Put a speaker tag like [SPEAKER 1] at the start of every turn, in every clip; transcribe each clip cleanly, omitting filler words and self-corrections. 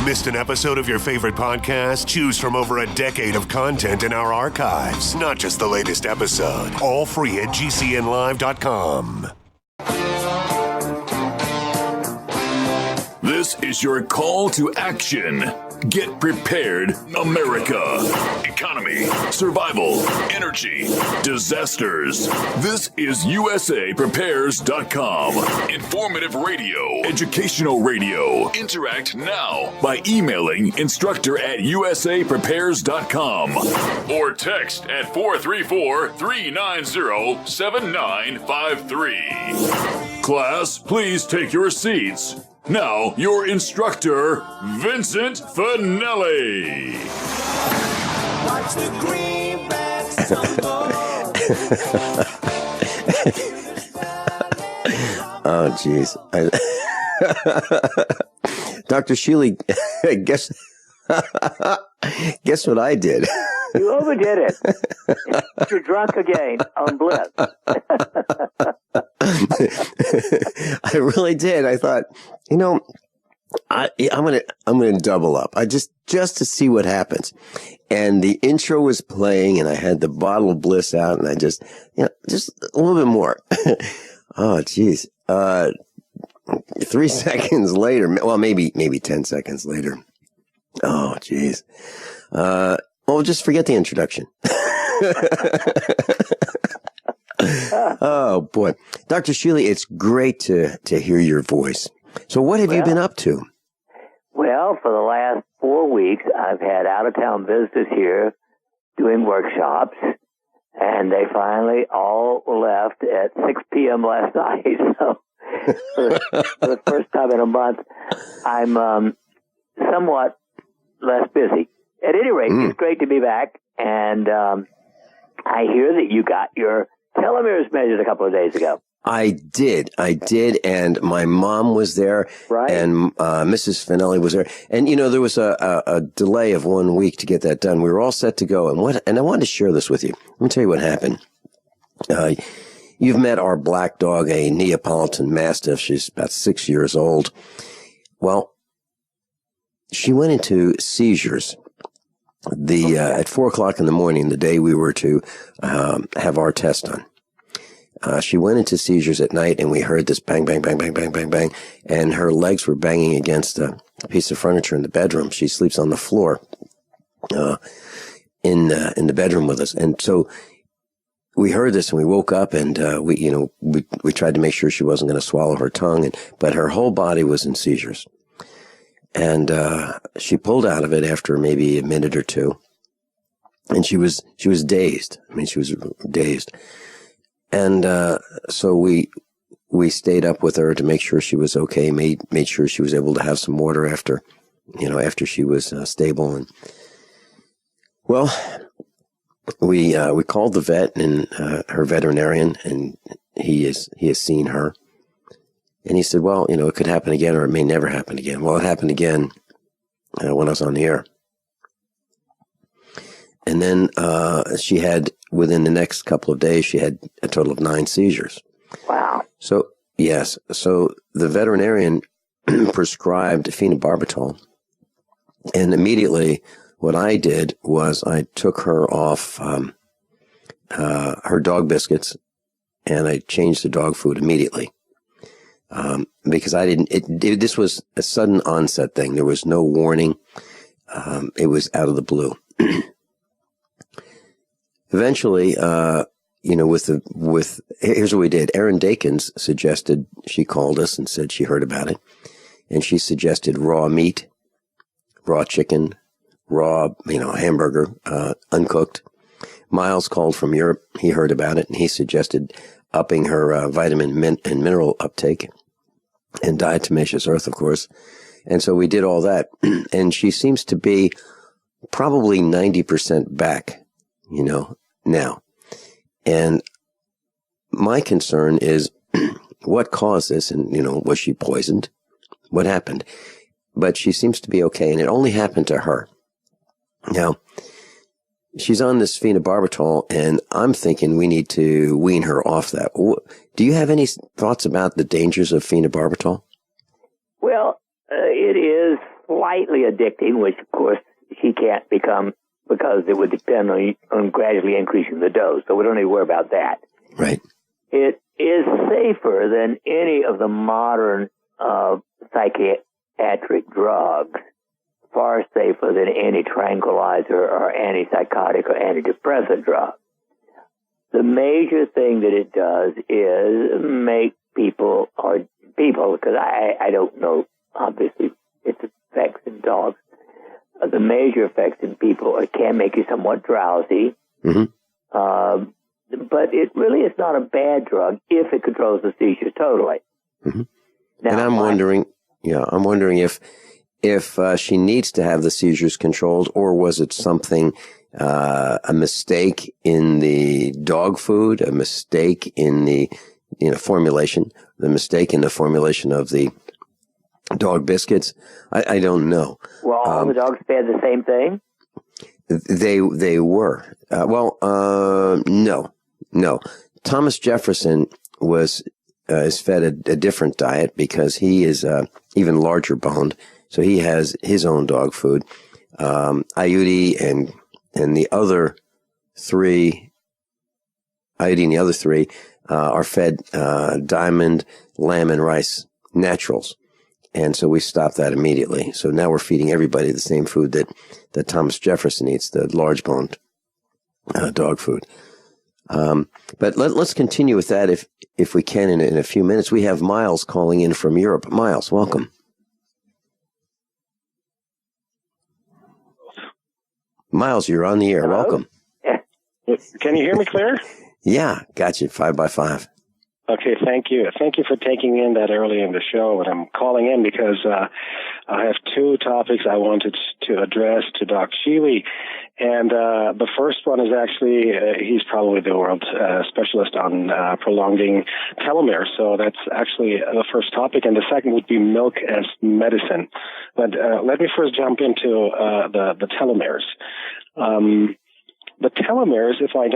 [SPEAKER 1] Missed an episode of your favorite podcast? Choose from over a decade of content in our archives, not just the latest episode. All free at GCNlive.com.
[SPEAKER 2] This is your call to action. Get prepared, America. Economy, survival, energy, disasters. This is USAPrepares.com. Informative radio, educational radio. Interact now by emailing instructor@USAPrepares.com or text at 434-390-7953. Class, please take your seats. Now, your instructor, Vincent Finelli. Watch the greenbacks
[SPEAKER 3] Oh, jeez. Dr. Shealy, guess what I did?
[SPEAKER 4] You overdid it. You're drunk again on bliss.
[SPEAKER 3] I really did. I thought, I'm gonna double up. I just to see what happens. And the intro was playing, and I had the bottle of bliss out, and I just a little bit more. Oh, geez. 3 seconds later, well, maybe 10 seconds later. Oh, geez. Well, just forget the introduction. Oh, boy. Dr. Shealy, it's great to hear your voice. So what have you been up to?
[SPEAKER 4] Well, for the last 4 weeks, I've had out-of-town visitors here doing workshops, and they finally all left at 6 p.m. last night. So for the first time in a month, I'm somewhat less busy. At any rate, it's great to be back, and I hear that you got your telomeres measured a couple of days ago.
[SPEAKER 3] I did, and my mom was there,
[SPEAKER 4] right?
[SPEAKER 3] And Mrs. Finelli was there, and there was a delay of 1 week to get that done. We were all set to go, and I wanted to share this with you. Let me tell you what happened. You've met our black dog, a Neapolitan Mastiff. She's about 6 years old. Well, she went into seizures. At 4:00 in the morning, the day we were to have our test done, she went into seizures at night, and we heard this bang, bang, bang, bang, bang, bang, bang, and her legs were banging against a piece of furniture in the bedroom. She sleeps on the floor in the bedroom with us, and so we heard this, and we woke up, and we tried to make sure she wasn't going to swallow her tongue, but her whole body was in seizures. And she pulled out of it after maybe a minute or two, and she was dazed. I mean, she was dazed, and so we stayed up with her to make sure she was okay. Made sure she was able to have some water after she was stable. And well, we called the vet and her veterinarian, and he has seen her. And he said, well, it could happen again, or it may never happen again. Well, it happened again when I was on the air. And then she had, within the next couple of days, she had a total of 9 seizures.
[SPEAKER 4] Wow.
[SPEAKER 3] So, yes. So the veterinarian prescribed phenobarbital. And immediately what I did was I took her off her dog biscuits, and I changed the dog food immediately. Because this was a sudden onset thing. There was no warning. It was out of the blue. Eventually, here's what we did. Erin Dakins suggested, she called us and said she heard about it. And she suggested raw meat, raw chicken, raw, hamburger, uncooked. Miles called from Europe. He heard about it, and he suggested upping her vitamin and mineral uptake, and diatomaceous earth, of course. And so we did all that. And she seems to be probably 90% back, now. And my concern is what caused this, and, was she poisoned? What happened? But she seems to be okay, and it only happened to her. Now, she's on this phenobarbital, and I'm thinking we need to wean her off that. Do you have any thoughts about the dangers of phenobarbital?
[SPEAKER 4] Well, it is slightly addicting, which of course she can't become because it would depend on gradually increasing the dose. So we don't need to worry about that.
[SPEAKER 3] Right.
[SPEAKER 4] It is safer than any of the modern psychiatric drugs, far safer than any tranquilizer or antipsychotic or antidepressant drug. The major thing that it does is make people, because I don't know, obviously, its effects in dogs. The major effects in people, it can make you somewhat drowsy. Mm-hmm. But it really is not a bad drug if it controls the seizures totally.
[SPEAKER 3] Mm-hmm. Now, and I'm wondering if she needs to have the seizures controlled, or was it something, a mistake in the dog food, a mistake in the formulation, the mistake in the formulation of the dog biscuits? I don't know.
[SPEAKER 4] Well, all the dogs fed the same thing?
[SPEAKER 3] They were. No. Thomas Jefferson is fed a different diet because he is even larger boned. So he has his own dog food. Iodine and the other three are fed diamond, lamb, and rice naturals. And so we stopped that immediately. So now we're feeding everybody the same food that Thomas Jefferson eats, the large-boned dog food. But let's continue with that if we can in a few minutes. We have Miles calling in from Europe. Miles, welcome. Miles, you're on the air.
[SPEAKER 5] Hello?
[SPEAKER 3] Welcome.
[SPEAKER 5] Can you hear me clear?
[SPEAKER 3] Yeah, got you. 5x5.
[SPEAKER 5] Okay, thank you. Thank you for taking in that early in the show. And I'm calling in because I have two topics I wanted to address to Doc Shealy. And the first one is actually, he's probably the world specialist on prolonging telomeres. So that's actually the first topic. And the second would be milk as medicine. But let me first jump into the telomeres. The telomeres, if I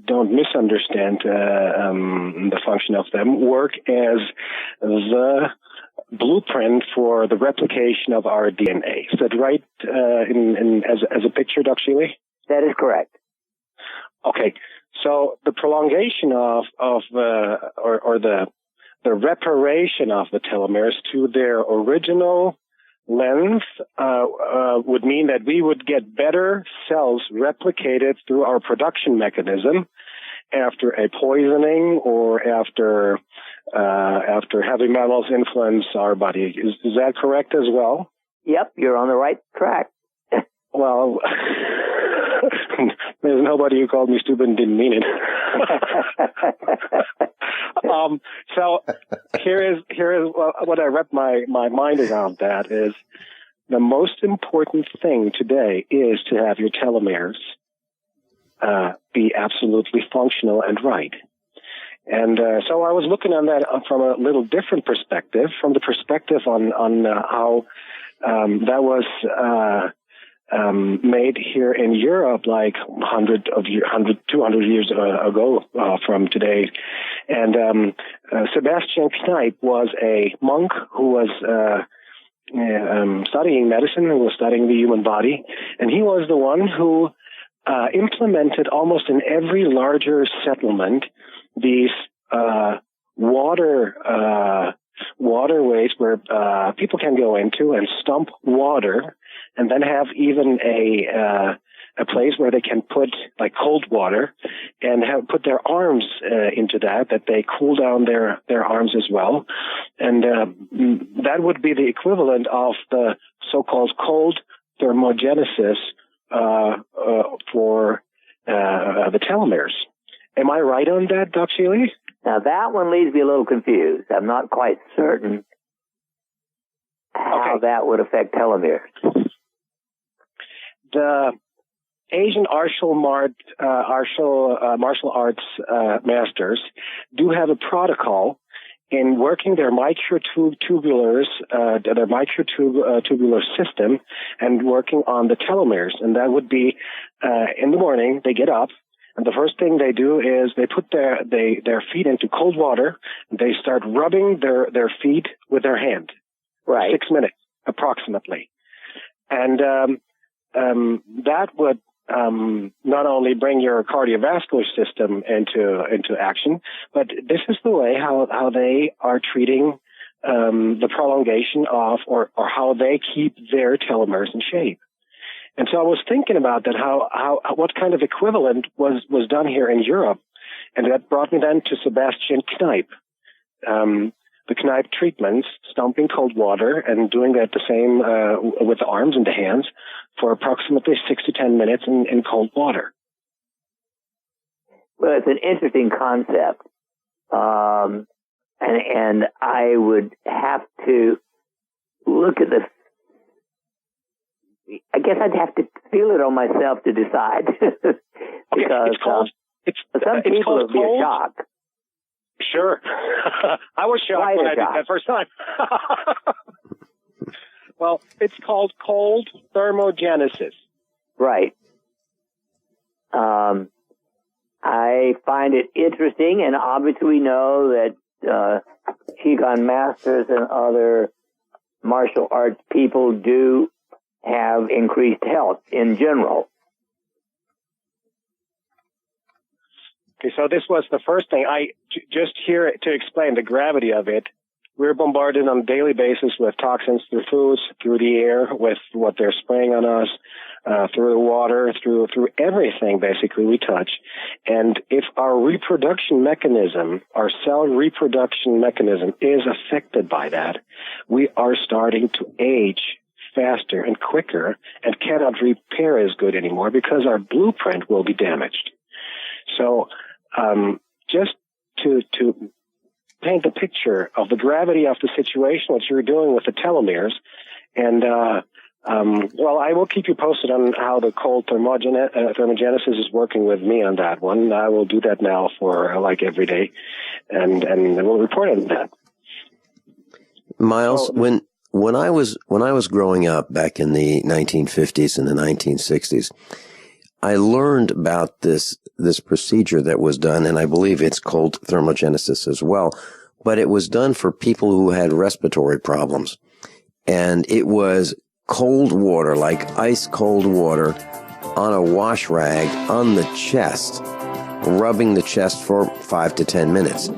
[SPEAKER 5] don't misunderstand the function of them, work as the blueprint for the replication of our DNA. Is that right? As a picture, Dr. Shealy?
[SPEAKER 4] That is correct.
[SPEAKER 5] Okay, so the prolongation of the reparation of the telomeres to their original length would mean that we would get better cells replicated through our production mechanism after a poisoning or after heavy metals influence our body. Is that correct as well?
[SPEAKER 4] Yep, you're on the right track.
[SPEAKER 5] Well, there's nobody who called me stupid and didn't mean it. So here is what I wrap my mind around that is the most important thing today is to have your telomeres be absolutely functional and right. And so I was looking on that from a little different perspective, from the perspective on how that was made here in Europe like 200 years ago from today. And Sebastian Kneipp was a monk who was studying medicine, who was studying the human body, and he was the one who implemented almost in every larger settlement these waterways where people can go into and stump water, and then have even a place where they can put like cold water and put their arms into that they cool down their arms as well. And that would be the equivalent of the so-called cold thermogenesis for the telomeres. Am I right on that, Dr. Shealy?
[SPEAKER 4] Now that one leaves me a little confused. I'm not quite certain how that would affect telomeres. The
[SPEAKER 5] Asian martial arts masters do have a protocol in working their microtubulars, their microtubular system, and working on the telomeres. And that would be in the morning they get up, and the first thing they do is they put their feet into cold water. And they start rubbing their feet with their hand.
[SPEAKER 4] Right.
[SPEAKER 5] 6 minutes. approximately. And that would not only bring your cardiovascular system into action, but this is the way how they are treating the prolongation of or how they keep their telomeres in shape. And so I was thinking about that, how what kind of equivalent was done here in Europe, and that brought me then to Sebastian Kneipp. The Kneipp treatments, stomping cold water and doing that the same with the arms and the hands for approximately 6 to 10 minutes in cold water.
[SPEAKER 4] Well, it's an interesting concept. And I would have to look at I guess I'd have to feel it on myself to decide. Because some people it would be a shock.
[SPEAKER 5] Sure. I was shocked when I did that first time. Well, it's called cold thermogenesis. Right. I find it interesting, and obviously we know that Qigong masters and other martial arts people do have increased health in general. Okay, so this was the first thing. Just here to explain the gravity of it. We're bombarded on a daily basis with toxins through foods, through the air, with what they're spraying on us, through the water, through everything basically we touch. And if our reproduction mechanism, our cell reproduction mechanism is affected by that, we are starting to age faster and quicker and cannot repair as good anymore because our blueprint will be damaged. So, just to paint the picture of the gravity of the situation, what you're doing with the telomeres, and well, I will keep you posted on how the cold thermogenesis is working with me on that one. I will do that now for like every day, and we'll report on that.
[SPEAKER 3] Miles, when I was growing up back in the 1950s and the 1960s, I learned about this procedure that was done, and I believe it's cold thermogenesis as well, but it was done for people who had respiratory problems. And it was cold water, like ice cold water, on a wash rag on the chest, rubbing the chest for 5 to 10 minutes.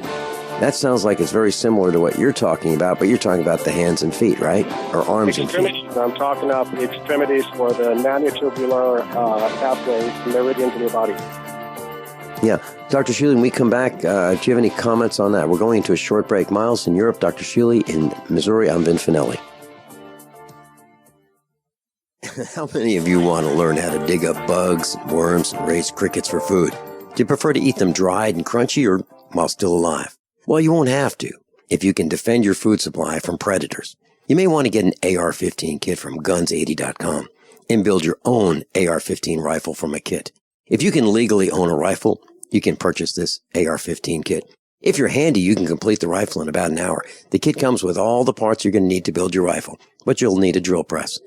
[SPEAKER 3] That sounds like it's very similar to what you're talking about, but you're talking about the hands and feet, right? Or arms and feet.
[SPEAKER 5] I'm talking about the extremities for the manutubular pathways, meridians in your body.
[SPEAKER 3] Yeah. Dr. Shealy, when we come back, do you have any comments on that? We're going into a short break. Miles in Europe, Dr. Shealy in Missouri. I'm Vin Finelli. How many of you want to learn how to dig up bugs, worms, and raise crickets for food? Do you prefer to eat them dried and crunchy or while still alive? Well, you won't have to if you can defend your food supply from predators. You may want to get an AR-15 kit from guns80.com and build your own AR-15 rifle from a kit. If you can legally own a rifle, you can purchase this AR-15 kit. If you're handy, you can complete the rifle in about an hour. The kit comes with all the parts you're going to need to build your rifle, but you'll need a drill press.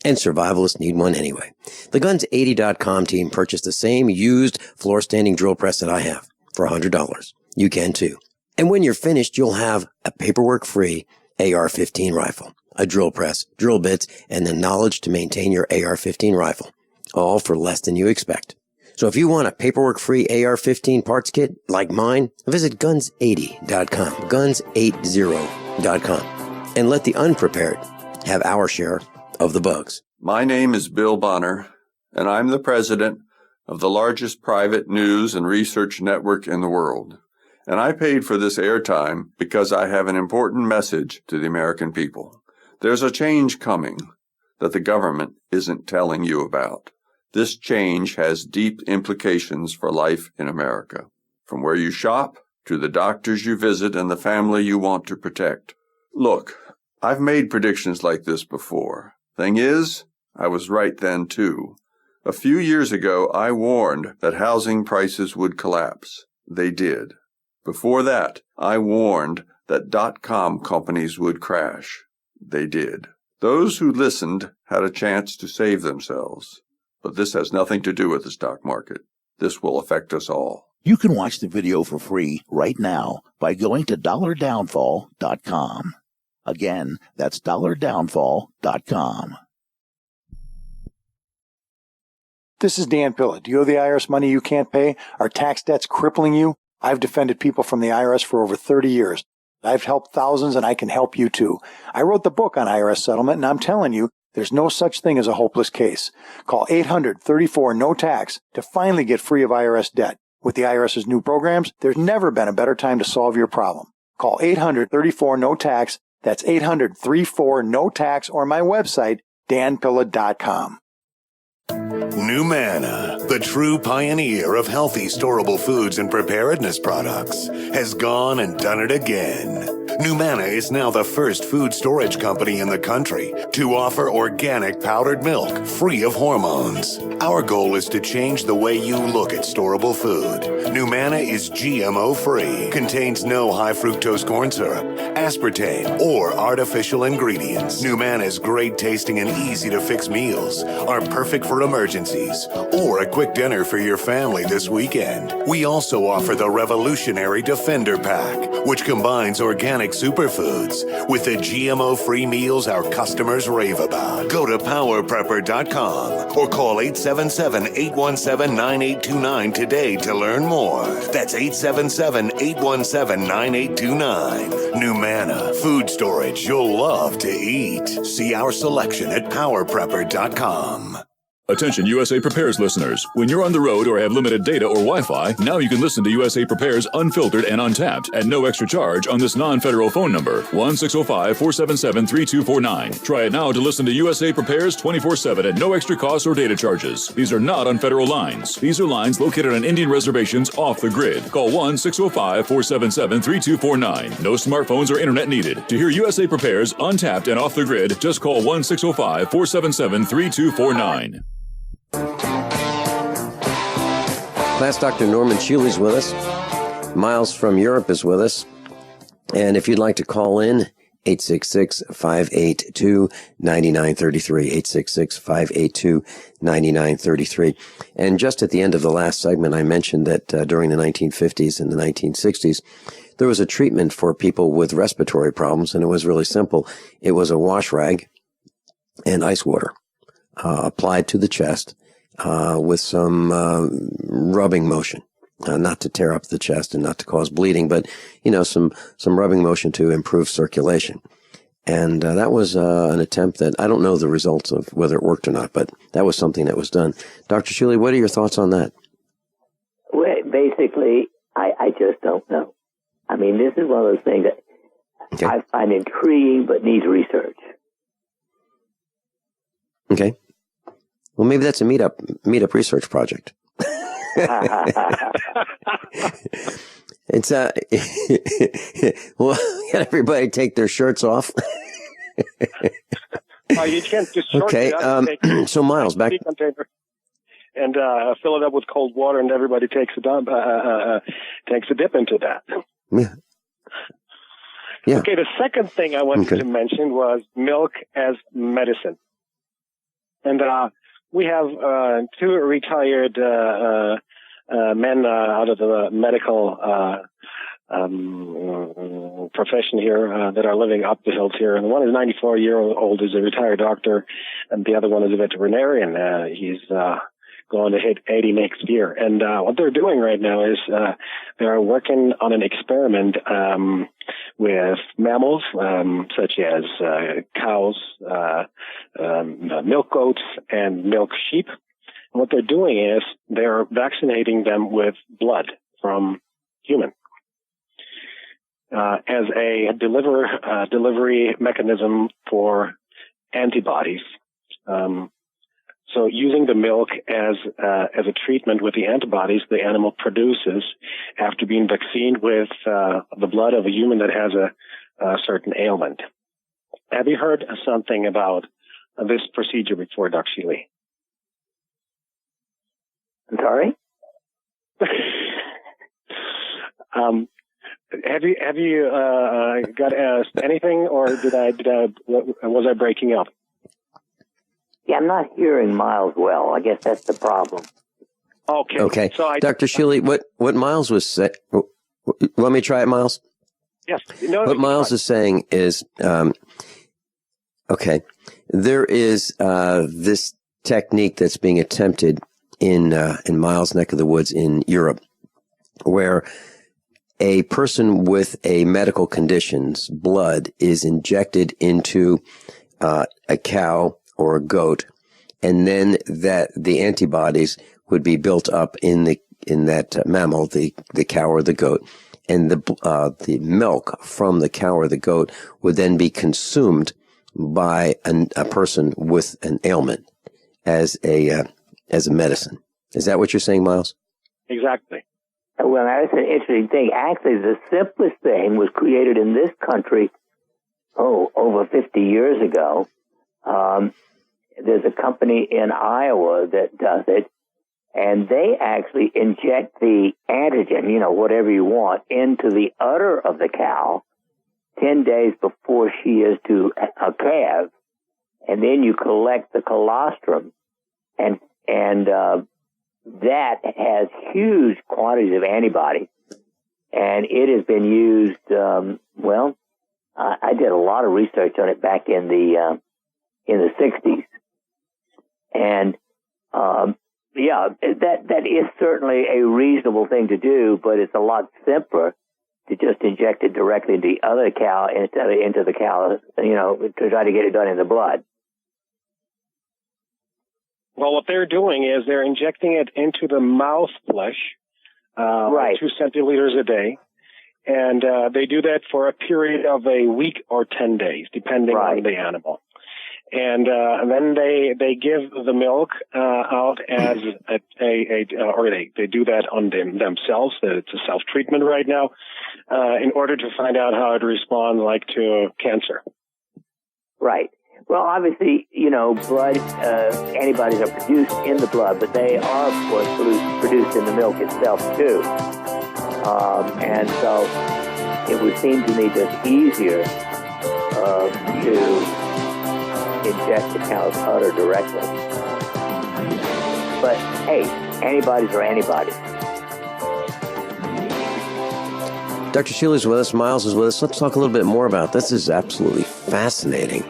[SPEAKER 3] And survivalists need one anyway. The Guns80.com team purchased the same used floor-standing drill press that I have for $100. You can too. And when you're finished, you'll have a paperwork-free AR-15 rifle, a drill press, drill bits, and the knowledge to maintain your AR-15 rifle, all for less than you expect. So if you want a paperwork-free AR-15 parts kit like mine, visit Guns80.com, Guns80.com, and let the unprepared have our share of the bugs.
[SPEAKER 6] My name is Bill Bonner, and I'm the president of the largest private news and research network in the world. And I paid for this airtime because I have an important message to the American people. There's a change coming that the government isn't telling you about. This change has deep implications for life in America, from where you shop to the doctors you visit and the family you want to protect. Look, I've made predictions like this before. Thing is, I was right then too. A few years ago, I warned that housing prices would collapse. They did. Before that, I warned that .com companies would crash. They did. Those who listened had a chance to save themselves. But this has nothing to do with the stock market. This will affect us all.
[SPEAKER 7] You can watch the video for free right now by going to dollardownfall.com. Again, that's dollardownfall.com.
[SPEAKER 8] This is Dan Pilla. Do you owe the IRS money you can't pay? Are tax debts crippling you? I've defended people from the IRS for over 30 years. I've helped thousands, and I can help you too. I wrote the book on IRS settlement, and I'm telling you, there's no such thing as a hopeless case. Call 800-34-NO-TAX to finally get free of IRS debt. With the IRS's new programs, there's never been a better time to solve your problem. Call 800-34-NO-TAX. That's 800-34-NO-TAX, or my website, danpilla.com.
[SPEAKER 1] Numana, the true pioneer of healthy storable foods and preparedness products, has gone and done it again. Numana is now the first food storage company in the country to offer organic powdered milk free of hormones. Our goal is to change the way you look at storable food. Numana is GMO-free, contains no high fructose corn syrup, aspartame, or artificial ingredients. Numana's great tasting and easy to fix meals are perfect for emergencies or a quick dinner for your family this weekend. We also offer the revolutionary Defender Pack, which combines organic superfoods with the GMO-free meals our customers rave about. Go to powerprepper.com or call 877-817-9829 today to learn more. That's 877-817-9829. Numana, food storage you'll love to eat. See our selection at powerprepper.com.
[SPEAKER 2] Attention USA Prepares listeners. When you're on the road or have limited data or Wi-Fi, now you can listen to USA Prepares Unfiltered and Untapped at no extra charge on this non-federal phone number, 1-605-477-3249. Try it now to listen to USA Prepares 24/7 at no extra cost or data charges. These are not on federal lines. These are lines located on Indian reservations off the grid. Call 1-605-477-3249. No smartphones or internet needed. To hear USA Prepares Untapped and off the grid, just call 1-605-477-3249.
[SPEAKER 3] Class Dr. Norman Shealy's with us. Miles from Europe is with us. And if you'd like to call in, 866-582-9933, 866-582-9933. And just at the end of the last segment, I mentioned that during the 1950s and the 1960s, there was a treatment for people with respiratory problems, and it was really simple. It was a wash rag and ice water applied to the chest with some rubbing motion. Not to tear up the chest and not to cause bleeding, but, some rubbing motion to improve circulation. And that was an attempt that I don't know the results of whether it worked or not, but that was something that was done. Dr. Shealy, what are your thoughts on that?
[SPEAKER 4] Well, basically, I just don't know. I mean, this is one of those things that I find intriguing but needs research.
[SPEAKER 3] Okay. Well, maybe that's a meetup research project. It's well, get everybody take their shirts off.
[SPEAKER 5] You can't just short
[SPEAKER 3] okay. So Miles, back
[SPEAKER 5] and fill it up with cold water, and everybody takes a dip into that.
[SPEAKER 3] Yeah. Yeah.
[SPEAKER 5] Okay. The second thing I wanted to mention was milk as medicine, and we have two retired men out of the medical profession here that are living up the hills here. And one is 94-year-old, is a retired doctor, and the other one is a veterinarian. He's going to hit 80 next year. And what they're doing right now is they're working on an experiment with mammals such as cows, milk goats, and milk sheep. And what they're doing is they're vaccinating them with blood from human as a delivery mechanism for antibodies. So using the milk as a treatment with the antibodies the animal produces after being vaccinated with the blood of a human that has a certain ailment. Have you heard something about this procedure before, Dr. Shealy?
[SPEAKER 4] I'm sorry?
[SPEAKER 5] Have you got anything, or was I breaking up?
[SPEAKER 4] Yeah, I'm not hearing Miles well. I guess that's the problem.
[SPEAKER 5] Okay.
[SPEAKER 3] So Dr. Shealy, what Miles was saying, let me try it, Miles?
[SPEAKER 5] Yes. No,
[SPEAKER 3] what Miles is saying is, okay, there is this technique that's being attempted in Miles' neck of the woods in Europe, where a person with a medical condition's blood is injected into a cow or a goat, and then that the antibodies would be built up in that mammal, the cow or the goat, and the milk from the cow or the goat would then be consumed by a person with an ailment as a medicine. Is that what you're saying, Miles?
[SPEAKER 5] Exactly.
[SPEAKER 4] Well, that's an interesting thing. Actually, the simplest thing was created in this country, over 50 years ago. There's a company in Iowa that does it, and they actually inject the antigen, whatever you want, into the udder of the cow 10 days before she is to a calve, and then you collect the colostrum, and that has huge quantities of antibodies, and it has been used. I did a lot of research on it back in the 60s, and that is certainly a reasonable thing to do, but it's a lot simpler to just inject it directly into the other cow instead of into the cow, to try to get it done in the blood.
[SPEAKER 5] Well, what they're doing is they're injecting it into the mouth flesh,
[SPEAKER 4] right,
[SPEAKER 5] 2 centiliters a day, and they do that for a period of a week or 10 days, depending on the animal. And then they give the milk out as or they do that on themselves. It's a self-treatment right now, in order to find out how it responds like to cancer.
[SPEAKER 4] Right. Well, obviously, blood antibodies are produced in the blood, but they are, of course, produced in the milk itself too. And so it would seem to me just easier to inject the cow's udder directly. But hey, antibodies are antibodies.
[SPEAKER 3] Dr. Shealy is with us. Miles is with us. Let's talk a little bit more about this. This is absolutely fascinating.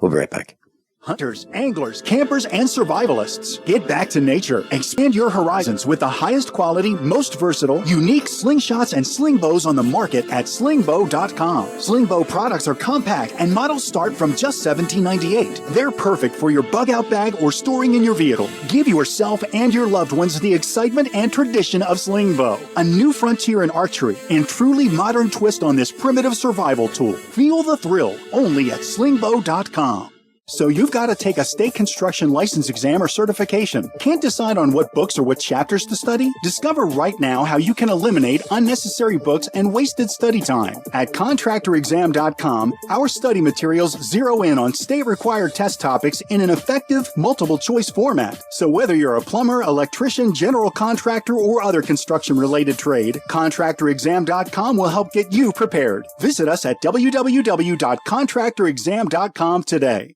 [SPEAKER 3] We'll be right back.
[SPEAKER 9] Hunters, anglers, campers, and survivalists. Get back to nature. Expand your horizons with the highest quality, most versatile, unique slingshots and sling bows on the market at slingbow.com. Slingbow products are compact and models start from just $17.98. They're perfect for your bug-out bag or storing in your vehicle. Give yourself and your loved ones the excitement and tradition of slingbow. A new frontier in archery and truly modern twist on this primitive survival tool. Feel the thrill only at slingbow.com. So you've got to take a state construction license exam or certification. Can't decide on what books or what chapters to study? Discover right now how you can eliminate unnecessary books and wasted study time. At contractorexam.com, our study materials zero in on state-required test topics in an effective, multiple-choice format. So whether you're a plumber, electrician, general contractor, or other construction-related trade, contractorexam.com will help get you prepared. Visit us at www.contractorexam.com today.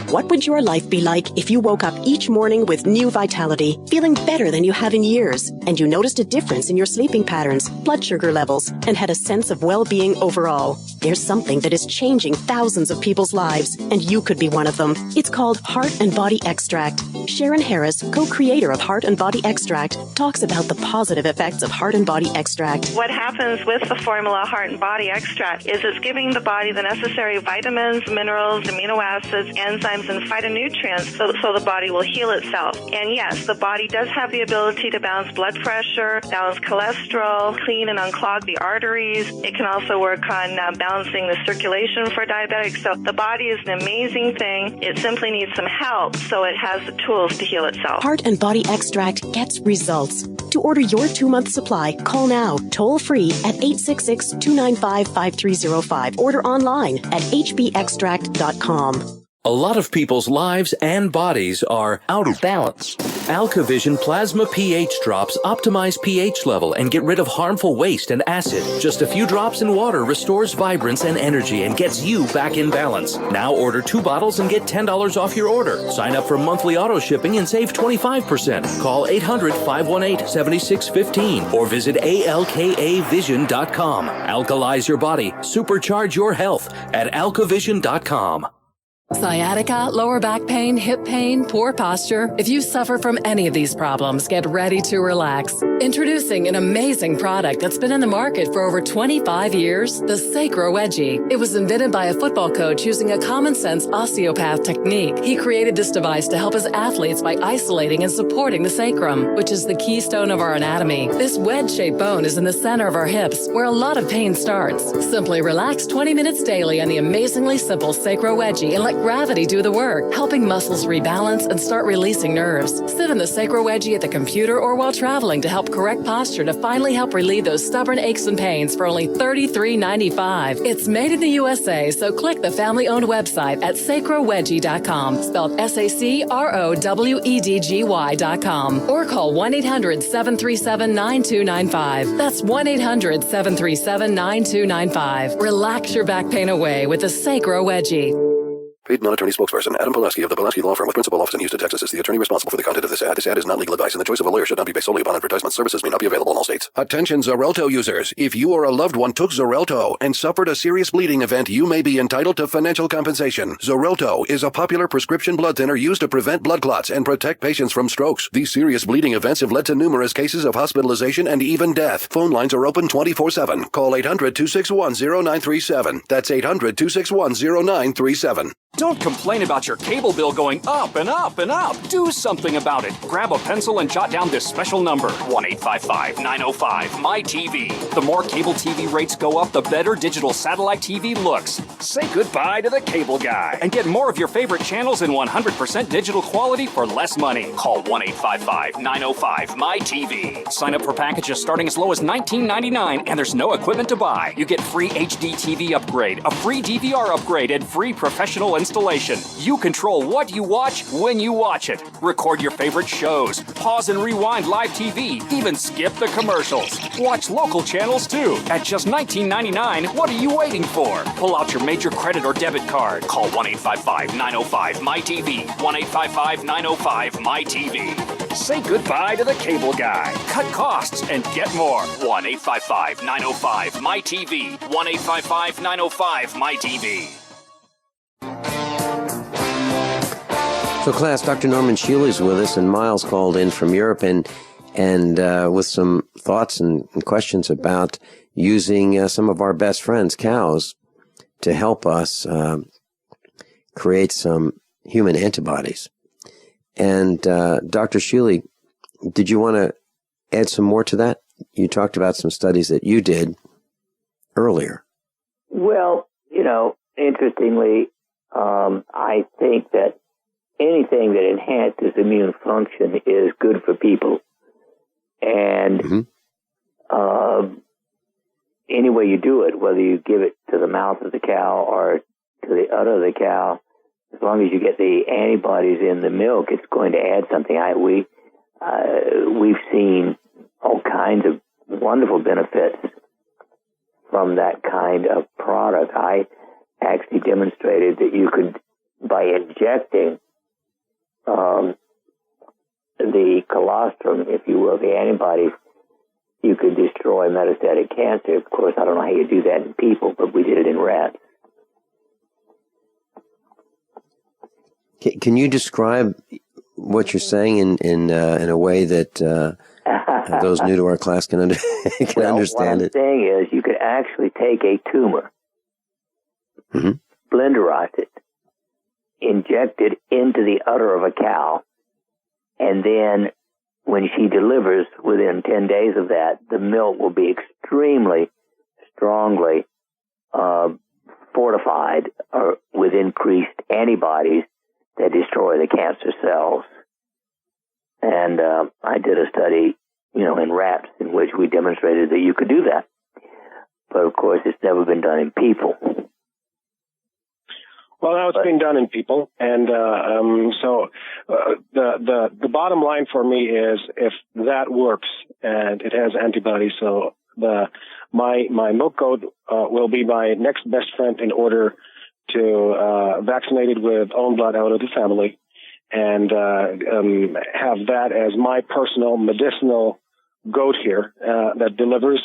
[SPEAKER 10] What would your life be like if you woke up each morning with new vitality, feeling better than you have in years, and you noticed a difference in your sleeping patterns, blood sugar levels, and had a sense of well-being overall? There's something that is changing thousands of people's lives, and you could be one of them. It's called Heart and Body Extract. Sharon Harris, co-creator of Heart and Body Extract, talks about the positive effects of Heart and Body Extract.
[SPEAKER 11] What happens with the formula Heart and Body Extract is it's giving the body the necessary vitamins, minerals, amino acids, enzymes, and phytonutrients so the body will heal itself. And yes, the body does have the ability to balance blood pressure, balance cholesterol, clean and unclog the arteries. It can also work on balancing the circulation for diabetics. So the body is an amazing thing. It simply needs some help so it has the tools to heal itself.
[SPEAKER 10] Heart and Body Extract gets results. To order your 2-month supply, call now, toll free at 866-295-5305. Order online at hbextract.com.
[SPEAKER 12] A lot of people's lives and bodies are out of balance. AlkaVision Plasma pH drops optimize pH level and get rid of harmful waste and acid. Just a few drops in water restores vibrance and energy and gets you back in balance. Now order 2 bottles and get $10 off your order. Sign up for monthly auto shipping and save 25%. Call 800-518-7615 or visit alkavision.com. Alkalize your body. Supercharge your health at alkavision.com.
[SPEAKER 13] Sciatica, lower back pain, hip pain, poor posture. If you suffer from any of these problems, get ready to relax. Introducing an amazing product that's been in the market for over 25 years, the Sacro Wedgie. It was invented by a football coach using a common sense osteopath technique. He created this device to help his athletes by isolating and supporting the sacrum, which is the keystone of our anatomy. This wedge-shaped bone is in the center of our hips, where a lot of pain starts. Simply relax 20 minutes daily on the amazingly simple Sacro Wedgie and let gravity do the work, helping muscles rebalance and start releasing nerves. Sit in the Sacro Wedgie at the computer or while traveling to help correct posture to finally help relieve those stubborn aches and pains for only $33.95. It's made in the USA, so click the family-owned website at sacrowedgie.com, spelled SACROWEDGY.com, or call 1-800-737-9295. That's 1-800-737-9295. Relax your back pain away with the Sacro Wedgie.
[SPEAKER 14] Paid non-attorney spokesperson Adam Pulaski of the Pulaski Law Firm with principal office in Houston, Texas is the attorney responsible for the content of this ad. This ad is not legal advice, and the choice of a lawyer should not be based solely upon advertisement. Services may not be available in all states.
[SPEAKER 15] Attention Xarelto users. If you or a loved one took Xarelto and suffered a serious bleeding event, you may be entitled to financial compensation. Xarelto is a popular prescription blood thinner used to prevent blood clots and protect patients from strokes. These serious bleeding events have led to numerous cases of hospitalization and even death. Phone lines are open 24/7. Call 800-261-0937. That's 800-261-0937.
[SPEAKER 16] Don't complain about your cable bill going up and up and up. Do something about it. Grab a pencil and jot down this special number, 1-855-905-MY-TV. The more cable TV rates go up, the better digital satellite TV looks. Say goodbye to the cable guy and get more of your favorite channels in 100% digital quality for less money. Call 1-855-905-MY-TV. Sign up for packages starting as low as $19.99, and there's no equipment to buy. You get free HD TV upgrade, a free DVR upgrade, and free professional installation. You control what you watch when you watch it. Record your favorite shows. Pause and rewind live TV. Even skip the commercials. Watch local channels too. At just $19.99, what are you waiting for? Pull out your major credit or debit card. Call 1-855-905-MY-TV. 1-855-905-MY-TV. Say goodbye to the cable guy. Cut costs and get more. 1-855-905-MY-TV. 1-855-905-MY-TV.
[SPEAKER 3] So, class, Dr. Norman Shealy is with us, and Miles called in from Europe and with some thoughts and questions about using some of our best friends, cows, to help us create some human antibodies. And Dr. Shealy, did you want to add some more to that? You talked about some studies that you did earlier.
[SPEAKER 4] Well, interestingly, I think that anything that enhances immune function is good for people. And any way you do it, whether you give it to the mouth of the cow or to the udder of the cow, as long as you get the antibodies in the milk, it's going to add something. We've seen all kinds of wonderful benefits from that kind of product. I actually demonstrated that you could, by injecting the colostrum, if you will, the antibodies, you could destroy metastatic cancer. Of course, I don't know how you do that in people, but we did it in rats.
[SPEAKER 3] Can you describe what you're saying in a way that those new to our class can understand it?
[SPEAKER 4] What I'm saying is you could actually take a tumor, blenderize it, inject it into the udder of a cow, and then when she delivers, within 10 days of that, the milk will be extremely strongly fortified or with increased antibodies that destroy the cancer cells. And I did a study, in rats in which we demonstrated that you could do that. But of course, it's never been done in people.
[SPEAKER 5] Well, now it's been done in people, and so the bottom line for me is if that works and it has antibodies, so my milk goat will be my next best friend in order to vaccinate it with own blood out of the family and have that as my personal medicinal goat here that delivers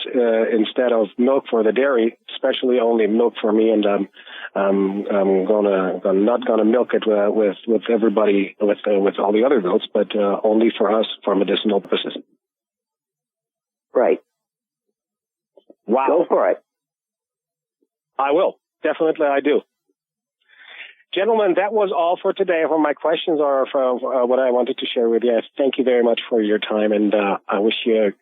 [SPEAKER 5] instead of milk for the dairy, especially only milk for me, and I'm not gonna milk it with everybody with all the other goats, but only for us for medicinal purposes.
[SPEAKER 4] Right.
[SPEAKER 5] Wow.
[SPEAKER 4] Go for it.
[SPEAKER 5] I will. Definitely, I do. Gentlemen, that was all for today. For my questions or for what I wanted to share with you, thank you very much for your time, and I wish you a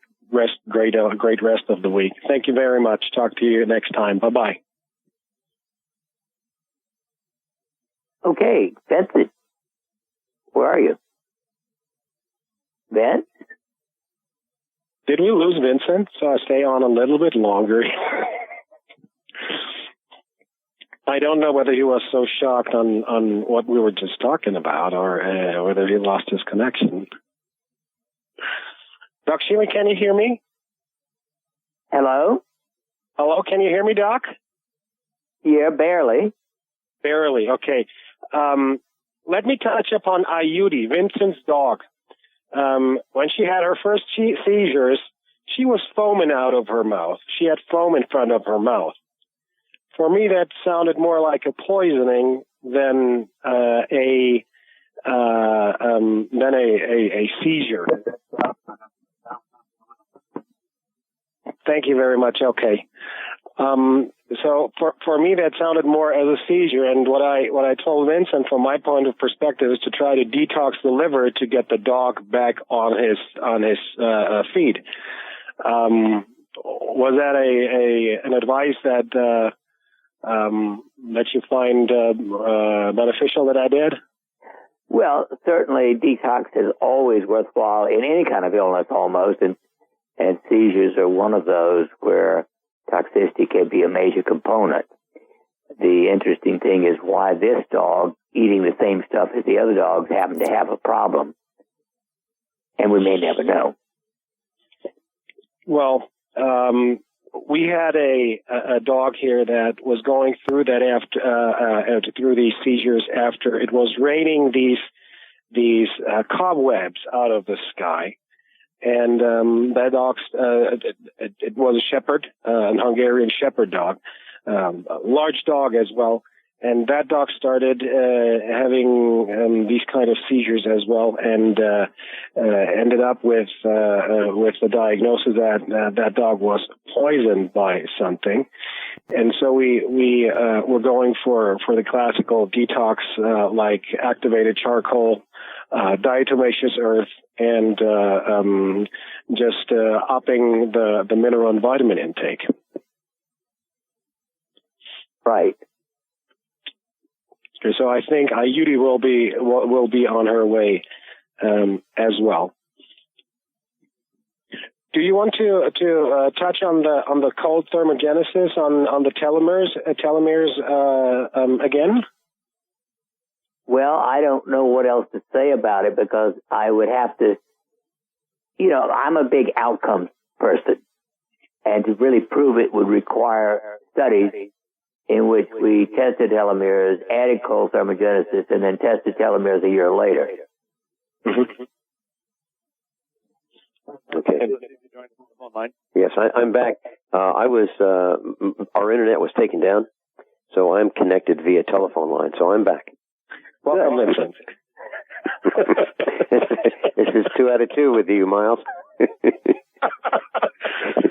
[SPEAKER 5] great rest of the week. Thank you very much. Talk to you next time. Bye-bye.
[SPEAKER 4] Okay, Vincent. Where are you? Vince?
[SPEAKER 5] Did we lose Vincent? So I stay on a little bit longer. I don't know whether he was so shocked on what we were just talking about or whether he lost his connection. Doc Shealy, can you hear me?
[SPEAKER 4] Hello?
[SPEAKER 5] Hello, can you hear me, Doc?
[SPEAKER 4] Yeah, barely.
[SPEAKER 5] Barely, okay. Let me touch upon Iudi, Vincent's dog. When she had her first seizures, she was foaming out of her mouth. She had foam in front of her mouth. For me, that sounded more like a poisoning than a seizure. Thank you very much. Okay. So for me, that sounded more as a seizure. And what I told Vincent, from my point of perspective, is to try to detox the liver to get the dog back on his feed. Was that an advice that you find beneficial that I did?
[SPEAKER 4] Well, certainly detox is always worthwhile in any kind of illness almost, and seizures are one of those where toxicity can be a major component. The interesting thing is why this dog, eating the same stuff as the other dogs, happen to have a problem. And we may never know.
[SPEAKER 5] Well, we had a dog here that was going through that after through these seizures after it was raining these cobwebs out of the sky, and that dog it was a shepherd, an Hungarian shepherd dog, a large dog as well. And that dog started having these kind of seizures as well, and ended up with the diagnosis that that dog was poisoned by something. And so we were going for the classical detox, like activated charcoal, diatomaceous earth, and just upping the mineral and vitamin intake.
[SPEAKER 4] Right.
[SPEAKER 5] So I think Iudi will be on her way as well. Do you want to touch on the cold thermogenesis on the telomeres again?
[SPEAKER 4] Well, I don't know what else to say about it because I would have to, I'm a big outcomes person, and to really prove it would require studies in which we tested telomeres, added cold thermogenesis, and then tested telomeres a year later.
[SPEAKER 3] Okay. Yes, I'm back. Our internet was taken down, so I'm connected via telephone line, so I'm back.
[SPEAKER 5] Welcome, Vincent.
[SPEAKER 3] This is 2 out of 2 with you, Miles.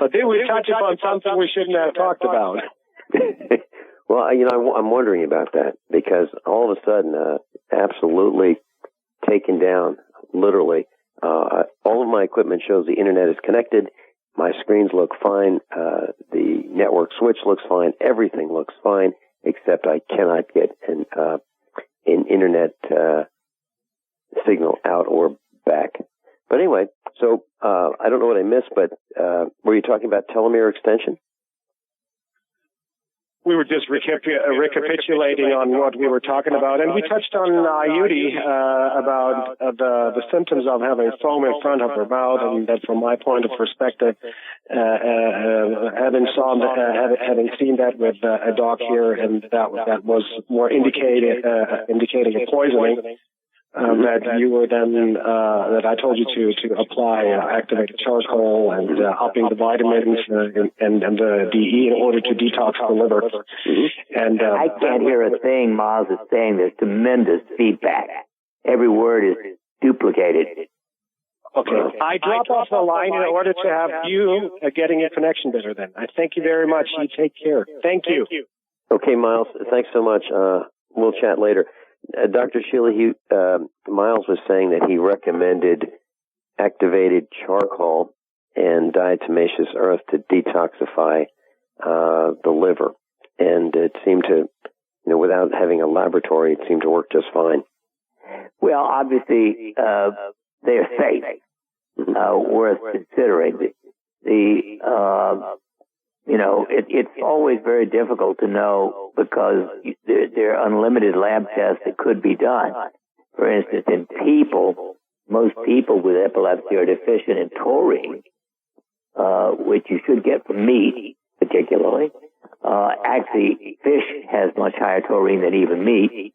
[SPEAKER 5] But did we touch upon something we shouldn't have talked about?
[SPEAKER 3] Well, I'm wondering about that because all of a sudden, absolutely taken down, literally. All of my equipment shows the internet is connected. My screens look fine. The network switch looks fine. Everything looks fine, except I cannot get an internet signal out or back. But anyway, so I don't know what I missed, but were you talking about telomere extension?
[SPEAKER 5] We were just recapitulating on what we were talking about, and we touched on iodine about the symptoms of having foam in front of her mouth, and that from my point of perspective, having seen that with a dog here, and that was more indicating a poisoning. That you were then that I told you to apply activated charcoal and upping the vitamins and the DE in order to detox the liver. And
[SPEAKER 4] I can't hear a thing Miles is saying. There's tremendous feedback. Every word is duplicated.
[SPEAKER 5] Okay, I drop off the line in order to have you getting a connection better. Then I thank you very much. You take care. Thank you.
[SPEAKER 3] Okay, Miles. Thanks so much. We'll chat later. Dr. Shealy, Miles was saying that he recommended activated charcoal and diatomaceous earth to detoxify the liver. And it seemed to, without having a laboratory, it seemed to work just fine.
[SPEAKER 4] Well, obviously, they're safe, worth considering. It's always very difficult to know because there are unlimited lab tests that could be done. For instance, in people, most people with epilepsy are deficient in taurine, which you should get from meat, particularly. Actually, fish has much higher taurine than even meat.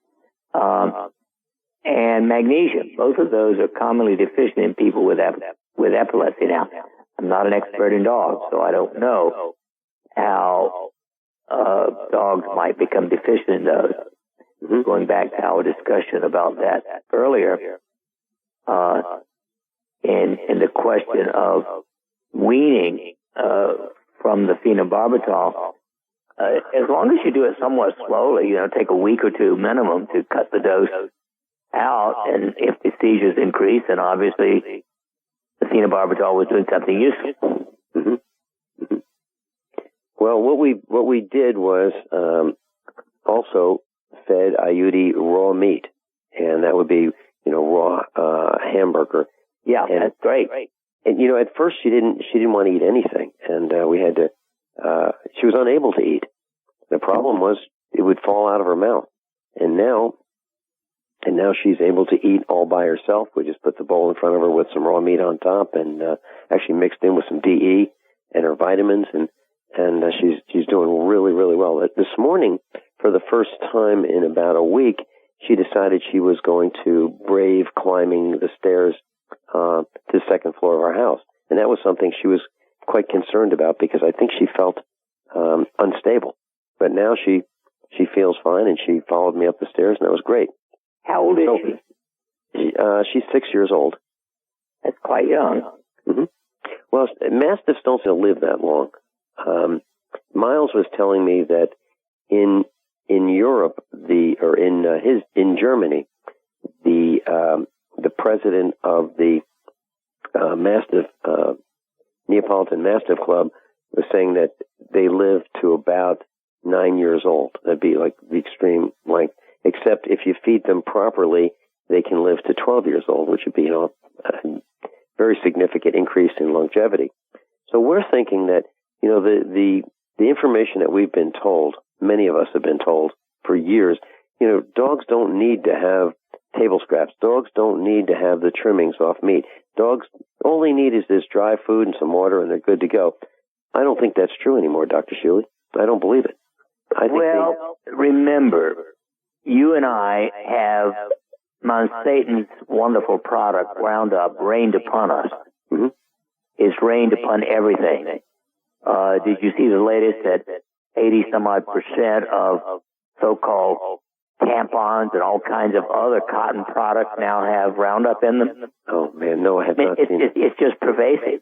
[SPEAKER 4] And magnesium. Both of those are commonly deficient in people with epilepsy. Now, I'm not an expert in dogs, so I don't know how dogs might become deficient in those. Going back to our discussion about that earlier, in the question of weaning from the phenobarbital, as long as you do it somewhat slowly, take a week or two minimum to cut the dose out, and if the seizures increase, then obviously the phenobarbital was doing something useful.
[SPEAKER 3] Well, what we did was also fed Ayudi raw meat, and that would be raw hamburger.
[SPEAKER 4] Yeah, and that's great.
[SPEAKER 3] And at first she didn't want to eat anything, and we had to. She was unable to eat. The problem was it would fall out of her mouth, and now she's able to eat all by herself. We just put the bowl in front of her with some raw meat on top, and actually mixed in with some DE and her vitamins, and she's doing really, really well. This morning, for the first time in about a week, she decided she was going to brave climbing the stairs to the second floor of our house, and that was something she was quite concerned about because I think she felt unstable. But now she feels fine, and she followed me up the stairs, and that was great.
[SPEAKER 4] How old is she?
[SPEAKER 3] She's 6 years old.
[SPEAKER 4] That's quite young.
[SPEAKER 3] Well, mastiffs don't live that long. Miles was telling me that in Europe, in Germany, the president of the Neapolitan Mastiff Club was saying that they live to about 9 years old. That'd be like the extreme length. Except if you feed them properly, they can live to 12 years old, which would be a very significant increase in longevity. So we're thinking that the information that we've been told, many of us have been told for years, dogs don't need to have table scraps. Dogs don't need to have the trimmings off meat. Dogs only need is this dry food and some water, and they're good to go. I don't think that's true anymore, Dr. Shealy. I don't believe it.
[SPEAKER 4] Remember, you and I have Monsanto's wonderful product, Roundup, rained upon us. It's rained upon everything. Did you see the latest that 80-some-odd% of so-called tampons and all kinds of other cotton products now have Roundup in them?
[SPEAKER 3] Oh, man, no, I have not seen it.
[SPEAKER 4] It's just pervasive.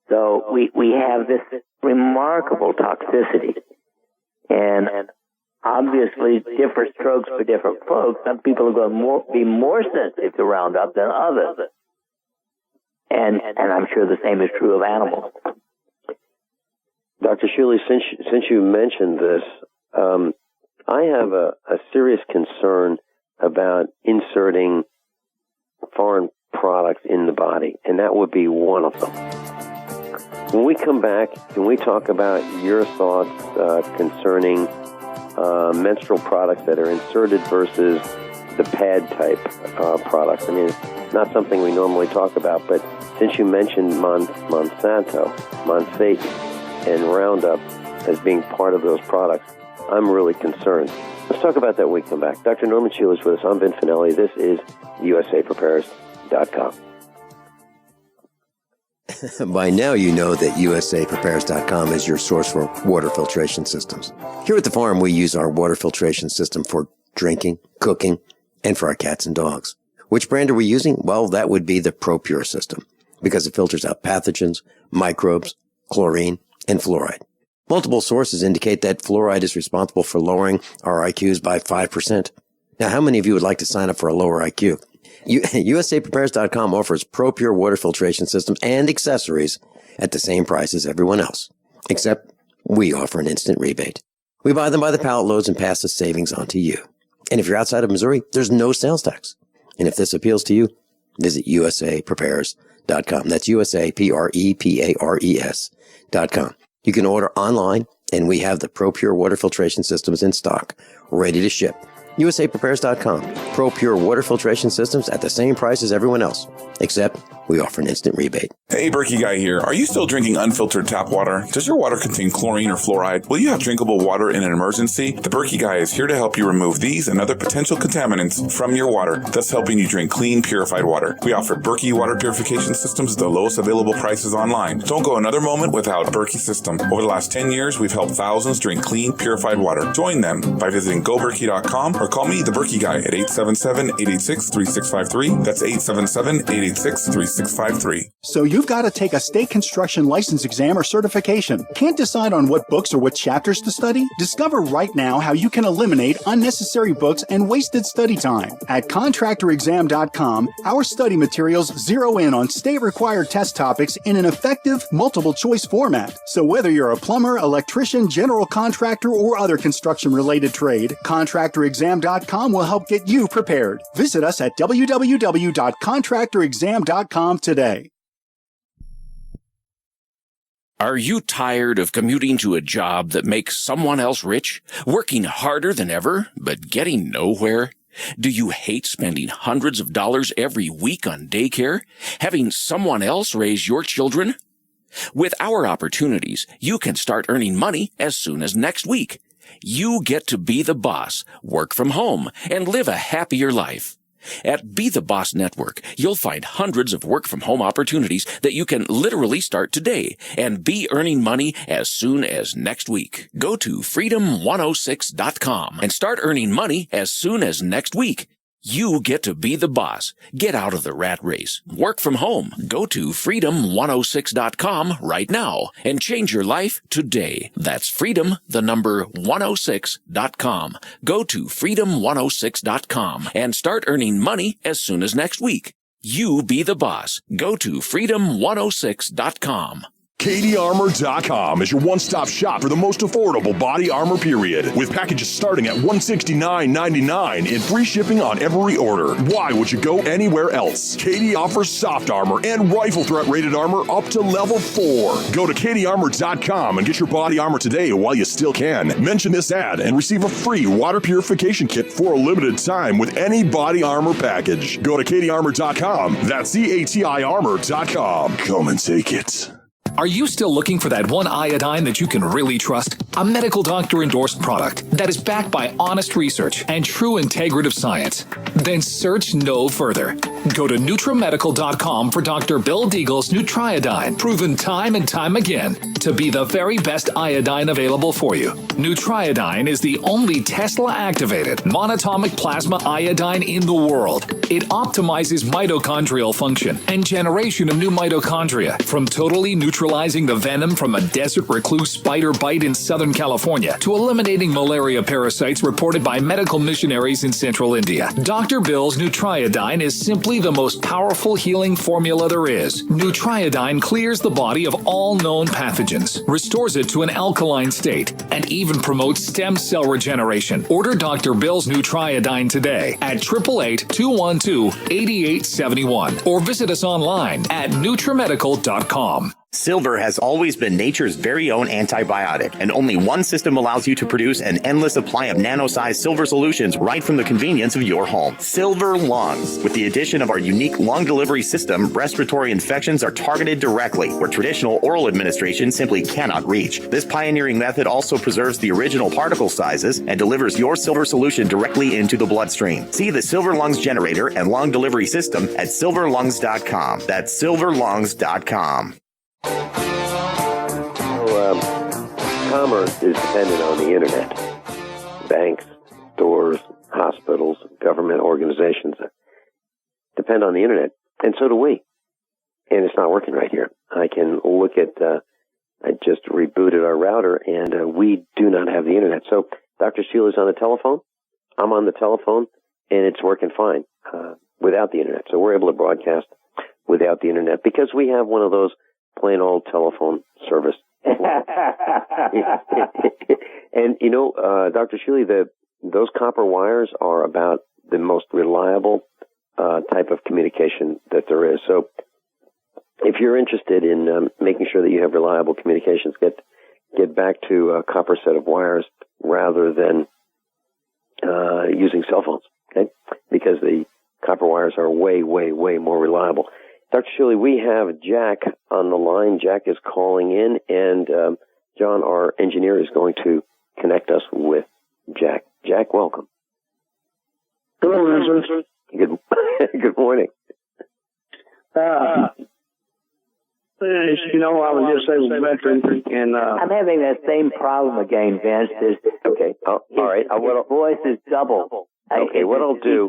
[SPEAKER 4] So we have this remarkable toxicity. And obviously, different strokes for different folks. Some people are going to be more sensitive to Roundup than others. And I'm sure the same is true of animals.
[SPEAKER 3] Dr. Shealy, since you mentioned this, I have a serious concern about inserting foreign products in the body, and that would be one of them. When we come back, can we talk about your thoughts concerning menstrual products that are inserted versus the pad type products. I mean, it's not something we normally talk about, but since you mentioned Monsanto, and Roundup as being part of those products, I'm really concerned. Let's talk about that when we come back. Dr. Norman Shealy is with us. I'm Vin Finelli. This is USAPrepares.com. By now you know that USAPrepares.com is your source for water filtration systems. Here at the farm, we use our water filtration system for drinking, cooking, and for our cats and dogs. Which brand are we using? Well, that would be the ProPure system, because it filters out pathogens, microbes, chlorine, and fluoride. Multiple sources indicate that fluoride is responsible for lowering our IQs by 5%. Now, how many of you would like to sign up for a lower IQ? USAPrepares.com offers ProPure water filtration systems and accessories at the same price as everyone else, except we offer an instant rebate. We buy them by the pallet loads and pass the savings on to you. And if you're outside of Missouri, there's no sales tax. And if this appeals to you, visit USAPrepares.com. That's USAPrepares.com. You can order online, and we have the ProPure water filtration systems in stock, ready to ship. USAPrepares.com. ProPure water filtration systems at the same price as everyone else, except we offer an instant rebate.
[SPEAKER 17] Hey, Berkey Guy here. Are you still drinking unfiltered tap water? Does your water contain chlorine or fluoride? Will you have drinkable water in an emergency? The Berkey Guy is here to help you remove these and other potential contaminants from your water, thus helping you drink clean, purified water. We offer Berkey water purification systems at the lowest available prices online. Don't go another moment without a Berkey system. Over the last 10 years, we've helped thousands drink clean, purified water. Join them by visiting goberkey.com or call me, the Berkey Guy, at 877-886-3653. That's 877-886-3653.
[SPEAKER 9] So you've got to take a state construction license exam or certification. Can't decide on what books or what chapters to study? Discover right now how you can eliminate unnecessary books and wasted study time. At contractorexam.com, our study materials zero in on state-required test topics in an effective, multiple-choice format. So whether you're a plumber, electrician, general contractor, or other construction-related trade, contractorexam.com will help get you prepared. Visit us at www.contractorexam.com today.
[SPEAKER 18] Are you tired of commuting to a job that makes someone else rich? Working harder than ever, but getting nowhere? Do you hate spending hundreds of dollars every week on daycare? Having someone else raise your children? With our opportunities, you can start earning money as soon as next week. You get to be the boss, work from home, and live a happier life. At Be the Boss Network, you'll find hundreds of work-from-home opportunities that you can literally start today and be earning money as soon as next week. Go to freedom106.com and start earning money as soon as next week. You get to be the boss. Get out of the rat race. Work from home. Go to freedom106.com right now and change your life today. That's freedom106.com. Go to freedom106.com and start earning money as soon as next week. You be the boss. Go to freedom106.com.
[SPEAKER 2] KDArmor.com is your one-stop shop for the most affordable body armor, period. With packages starting at $169.99 and free shipping on every order. Why would you go anywhere else? KD offers soft armor and rifle threat rated armor up to level 4. Go to KDArmor.com and get your body armor today while you still can. Mention this ad and receive a free water purification kit for a limited time with any body armor package. Go to KDArmor.com. That's CATI Armor.com. Come and take it.
[SPEAKER 19] Are you still looking for that one iodine that you can really trust? A medical doctor-endorsed product that is backed by honest research and true integrative science? Then search no further. Go to NutriMedical.com for Dr. Bill Deagle's Nutriodine, proven time and time again to be the very best iodine available for you. Nutriodine is the only Tesla-activated monatomic plasma iodine in the world. It optimizes mitochondrial function and generation of new mitochondria, from totally neutralizing the venom from a desert recluse spider bite in Southern California to eliminating malaria parasites reported by medical missionaries in Central India. Dr. Bill's Nutriodine is simply the most powerful healing formula there is. Nutriodine clears the body of all known pathogens, restores it to an alkaline state, and even promotes stem cell regeneration. Order Dr. Bill's Nutriodine today at 888-212-8871 or visit us online at NutriMedical.com.
[SPEAKER 20] Silver has always been nature's very own antibiotic, and only one system allows you to produce an endless supply of nano-sized silver solutions right from the convenience of your home. Silver Lungs. With the addition of our unique lung delivery system, respiratory infections are targeted directly, where traditional oral administration simply cannot reach. This pioneering method also preserves the original particle sizes and delivers your silver solution directly into the bloodstream. See the Silver Lungs generator and lung delivery system at silverlungs.com. That's silverlungs.com.
[SPEAKER 3] Commerce is dependent on the internet. Banks, stores, hospitals, government organizations depend on the internet, and so do we. And it's not working right here. I can look at, I just rebooted our router, and we do not have the internet. So Dr. Shealy's on the telephone, I'm on the telephone, and it's working fine without the internet. So we're able to broadcast without the internet because we have one of those plain old telephone service. And, you know, Dr. Shealy, those copper wires are about the most reliable type of communication that there is. So if you're interested in making sure that you have reliable communications, get back to a copper set of wires rather than using cell phones, okay? Because the copper wires are way, way, way more reliable. Dr. Shealy, we have Jack on the line. Jack is calling in, and John, our engineer, is going to connect us with Jack. Jack, welcome.
[SPEAKER 21] Hello, Vincent.
[SPEAKER 3] Good morning.
[SPEAKER 21] You know, I'm a disabled veteran, and
[SPEAKER 4] I'm having that same problem again, Vince.
[SPEAKER 3] Okay. All right.
[SPEAKER 4] His voice is double.
[SPEAKER 3] Okay. What I'll do.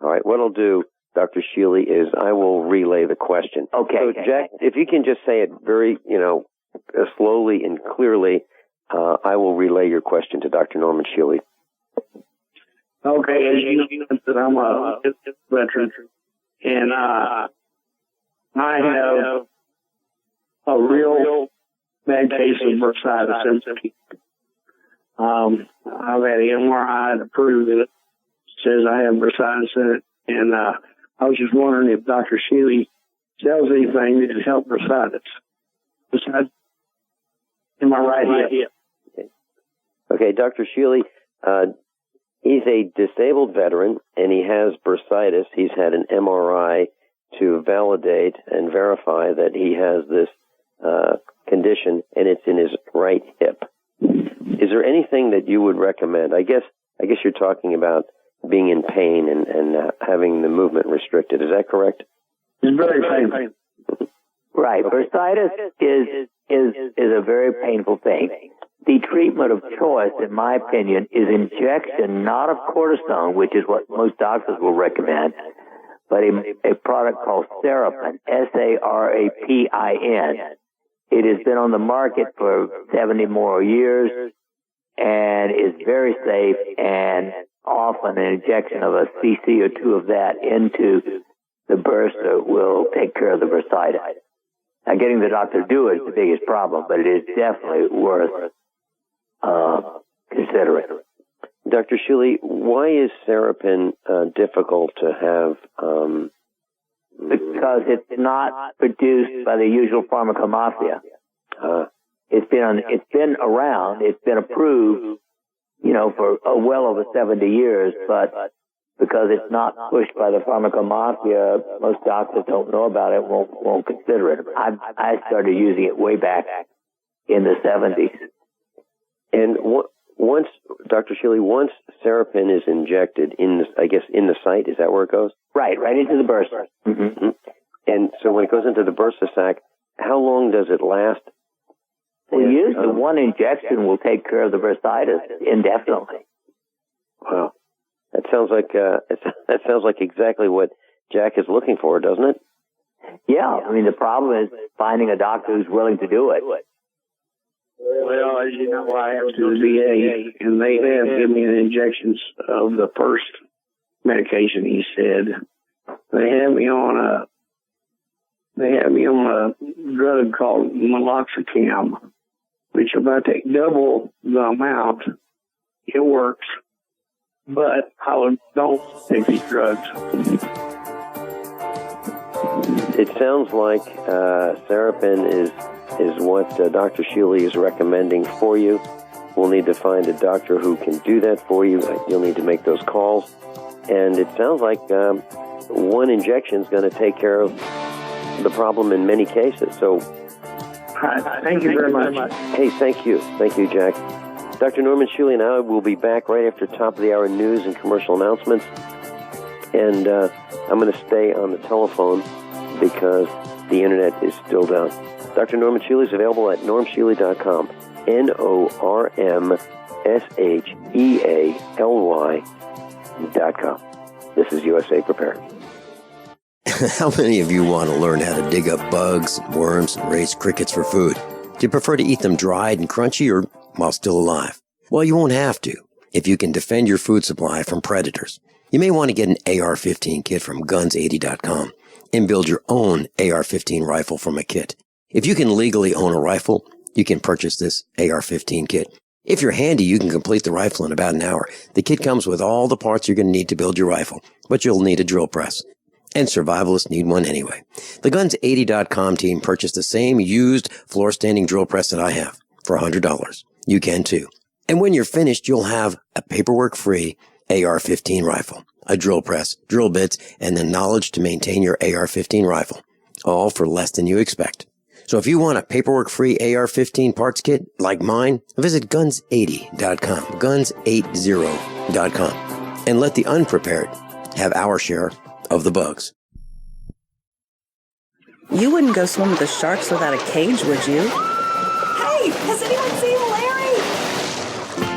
[SPEAKER 3] All right. What I'll do, Dr. Shealy, is I will relay the question.
[SPEAKER 4] Okay.
[SPEAKER 3] So, Jack, if you can just say it very, slowly and clearly, I will relay your question to Dr. Norman Shealy.
[SPEAKER 21] Okay, as you know, I'm a veteran, and I have a real bad case of bursitis. I've had an MRI to prove that it says I have bursitis in it, and I was just wondering if Dr. Shealy sells anything that could help bursitis. Besides, am I right here?
[SPEAKER 3] Okay, Dr. Shealy, he's a disabled veteran, and he has bursitis. He's had an MRI to validate and verify that he has this condition, and it's in his right hip. Is there anything that you would recommend? I guess you're talking about being in pain and having the movement restricted. Is that correct?
[SPEAKER 21] It's very painful.
[SPEAKER 4] Right. Bursitis is a very painful thing. The treatment of choice, in my opinion, is injection, not of cortisone, which is what most doctors will recommend, but a product called Sarapin, Sarapin. It has been on the market for 70 more years and is very safe, and often an injection of a cc or two of that into the bursa will take care of the bursitis. Now, getting the doctor to do it is the biggest problem, but it is definitely worth considering.
[SPEAKER 3] Dr. Shealy, why is Sarapin difficult to have?
[SPEAKER 4] Because it's not produced by the usual pharmacomafia. It's been around. It's been approved, for well over 70 years, but because it's not pushed by the pharmacomafia, most doctors don't know about it, won't consider it. I started using it way back in the 70s.
[SPEAKER 3] And once, Dr. Shealy, once Sarapin is injected in the site, is that where it goes?
[SPEAKER 4] Right into the bursa.
[SPEAKER 3] Mm-hmm. And so when it goes into the bursa sac, how long does it last?
[SPEAKER 4] Well, usually one injection will take care of the bursitis indefinitely.
[SPEAKER 3] Wow, that sounds like exactly what Jack is looking for, doesn't it?
[SPEAKER 4] Yeah, I mean the problem is finding a doctor who's willing to do it.
[SPEAKER 21] Well, as you know, I have to the VA, and they have given me the injections of the first medication. He said they have me on a drug called meloxicam, which if I take double the amount, it works. But I don't take these drugs.
[SPEAKER 3] It sounds like Serapin is what Dr. Shealy is recommending for you. We'll need to find a doctor who can do that for you. You'll need to make those calls. And it sounds like one injection is going to take care of the problem in many cases. So,
[SPEAKER 21] thank you very much.
[SPEAKER 3] Hey, thank you. Thank you, Jack. Dr. Norman Shealy and I will be back right after top of the hour news and commercial announcements. And I'm going to stay on the telephone because the internet is still down. Dr. Norman Shealy is available at normshealy.com. NORMSHEALY.com. This is USA Prepared. How many of you want to learn how to dig up bugs, worms, and raise crickets for food? Do you prefer to eat them dried and crunchy or while still alive? Well, you won't have to if you can defend your food supply from predators. You may want to get an AR-15 kit from guns80.com and build your own AR-15 rifle from a kit. If you can legally own a rifle, you can purchase this AR-15 kit. If you're handy, you can complete the rifle in about an hour. The kit comes with all the parts you're going to need to build your rifle, but you'll need a drill press. And survivalists need one anyway. The Guns80.com team purchased the same used floor-standing drill press that I have for $100. You can too. And when you're finished, you'll have a paperwork-free AR-15 rifle, a drill press, drill bits, and the knowledge to maintain your AR-15 rifle, all for less than you expect. So if you want a paperwork-free AR-15 parts kit like mine, visit Guns80.com, Guns80.com, and let the unprepared have our share of the bugs.
[SPEAKER 6] You wouldn't go swim with the sharks without a cage, would you?
[SPEAKER 22] Hey, has anyone seen Larry?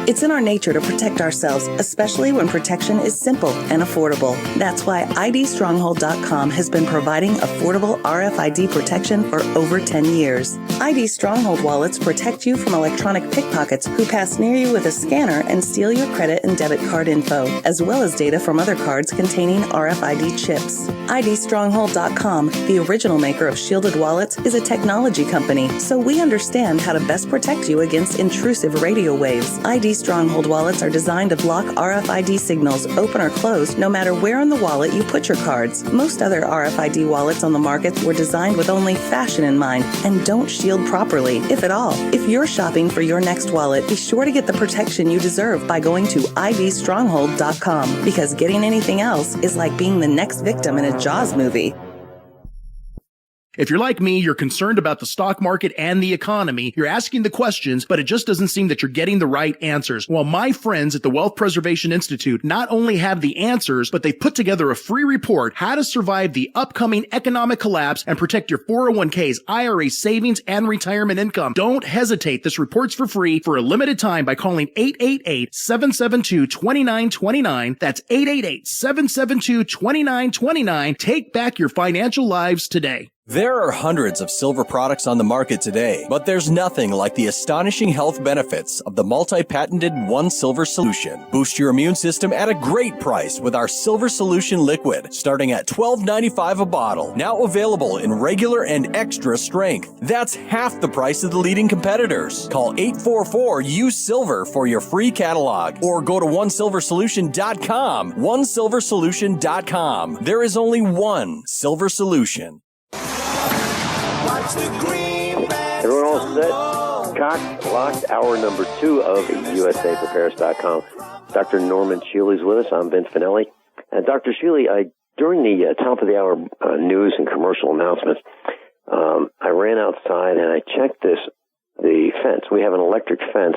[SPEAKER 6] It's in our nature to protect ourselves, especially when protection is simple and affordable. That's why IDStronghold.com has been providing affordable RFID protection for over 10 years. ID Stronghold wallets protect you from electronic pickpockets who pass near you with a scanner and steal your credit and debit card info, as well as data from other cards containing RFID chips. IDStronghold.com, the original maker of shielded wallets, is a technology company, so we understand how to best protect you against intrusive radio waves. ID Stronghold wallets are designed to block RFID signals, open or closed, no matter where in the wallet you put your cards. Most other RFID wallets on the market were designed with only fashion in mind and don't shield properly, if at all. If you're shopping for your next wallet, be sure to get the protection you deserve by going to idstronghold.com, because getting anything else is like being the next victim in a Jaws movie.
[SPEAKER 23] If you're like me, you're concerned about the stock market and the economy. You're asking the questions, but it just doesn't seem that you're getting the right answers. Well, my friends at the Wealth Preservation Institute not only have the answers, but they've put together a free report, How to Survive the Upcoming Economic Collapse and Protect Your 401ks, IRA savings, and retirement income. Don't hesitate. This report's for free for a limited time by calling 888-772-2929. That's 888-772-2929. Take back your financial lives today.
[SPEAKER 24] There are hundreds of silver products on the market today, but there's nothing like the astonishing health benefits of the multi-patented One Silver Solution. Boost your immune system at a great price with our Silver Solution Liquid, starting at $12.95 a bottle. Now available in regular and extra strength. That's half the price of the leading competitors. Call 844-USE-SILVER for your free catalog, or go to onesilversolution.com. Onesilversolution.com. There is only one Silver Solution.
[SPEAKER 3] Everyone all set? Cocked, locked, hour number 2 of USAPrepares.com. Dr. Norman Shealy's with us. I'm Vince Finelli. Dr. Shealy, during the top of the hour news and commercial announcements, I ran outside and I checked the fence. We have an electric fence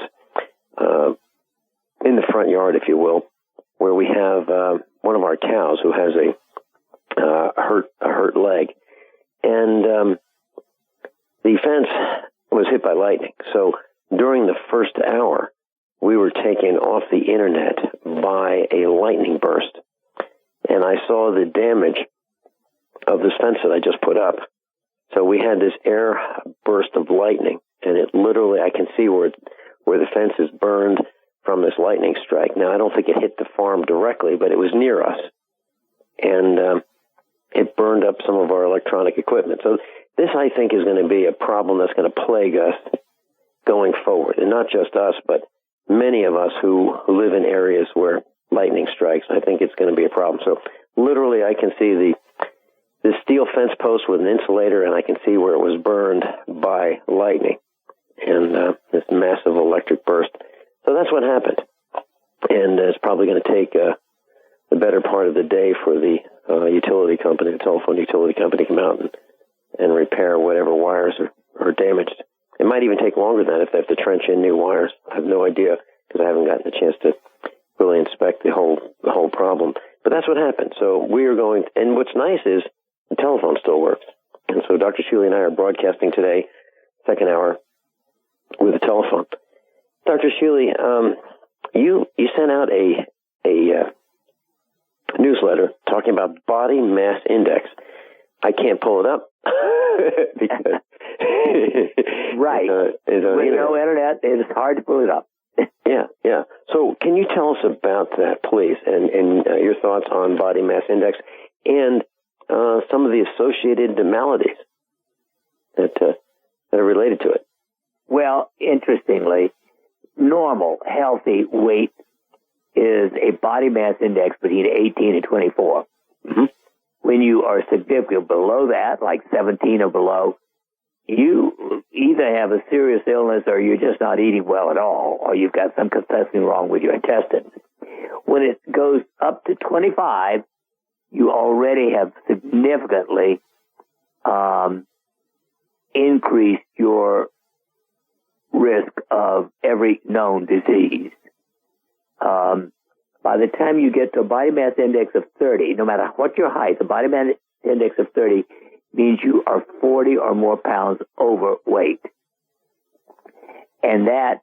[SPEAKER 3] in the front yard, if you will, where we have one of our cows who has a hurt leg. And the fence was hit by lightning. So during the first hour, we were taken off the internet by a lightning burst. And I saw the damage of this fence that I just put up. So we had this air burst of lightning, and it literally, I can see where the fence is burned from this lightning strike. Now, I don't think it hit the farm directly, but it was near us. And it burned up some of our electronic equipment. So this, I think, is going to be a problem that's going to plague us going forward. And not just us, but many of us who live in areas where lightning strikes. I think it's going to be a problem. So literally, I can see this steel fence post with an insulator, and I can see where it was burned by lightning and this massive electric burst. So that's what happened. And it's probably going to take the better part of the day for the utility company, the telephone utility company, to come out and repair whatever wires are damaged. It might even take longer than that if they have to trench in new wires. I have no idea because I haven't gotten a chance to really inspect the whole problem. But that's what happened. So we are going, and what's nice is the telephone still works. And so Dr. Shealy and I are broadcasting today, second hour, with a telephone. Dr. Shealy, you sent out a newsletter talking about body mass index. I can't pull it up because
[SPEAKER 4] right. With no internet, it is hard to pull it up.
[SPEAKER 3] Yeah. So can you tell us about that, please, and your thoughts on body mass index and some of the associated maladies that are related to it?
[SPEAKER 4] Well, interestingly, normal, healthy weight is a body mass index between 18 and 24.
[SPEAKER 3] Mm-hmm.
[SPEAKER 4] When you are significantly below that, like 17 or below, you either have a serious illness or you're just not eating well at all, or you've got something wrong with your intestines. When it goes up to 25, you already have significantly increased your risk of every known disease. By the time you get to a body mass index of 30, no matter what your height, a body mass index of 30 means you are 40 or more pounds overweight. And that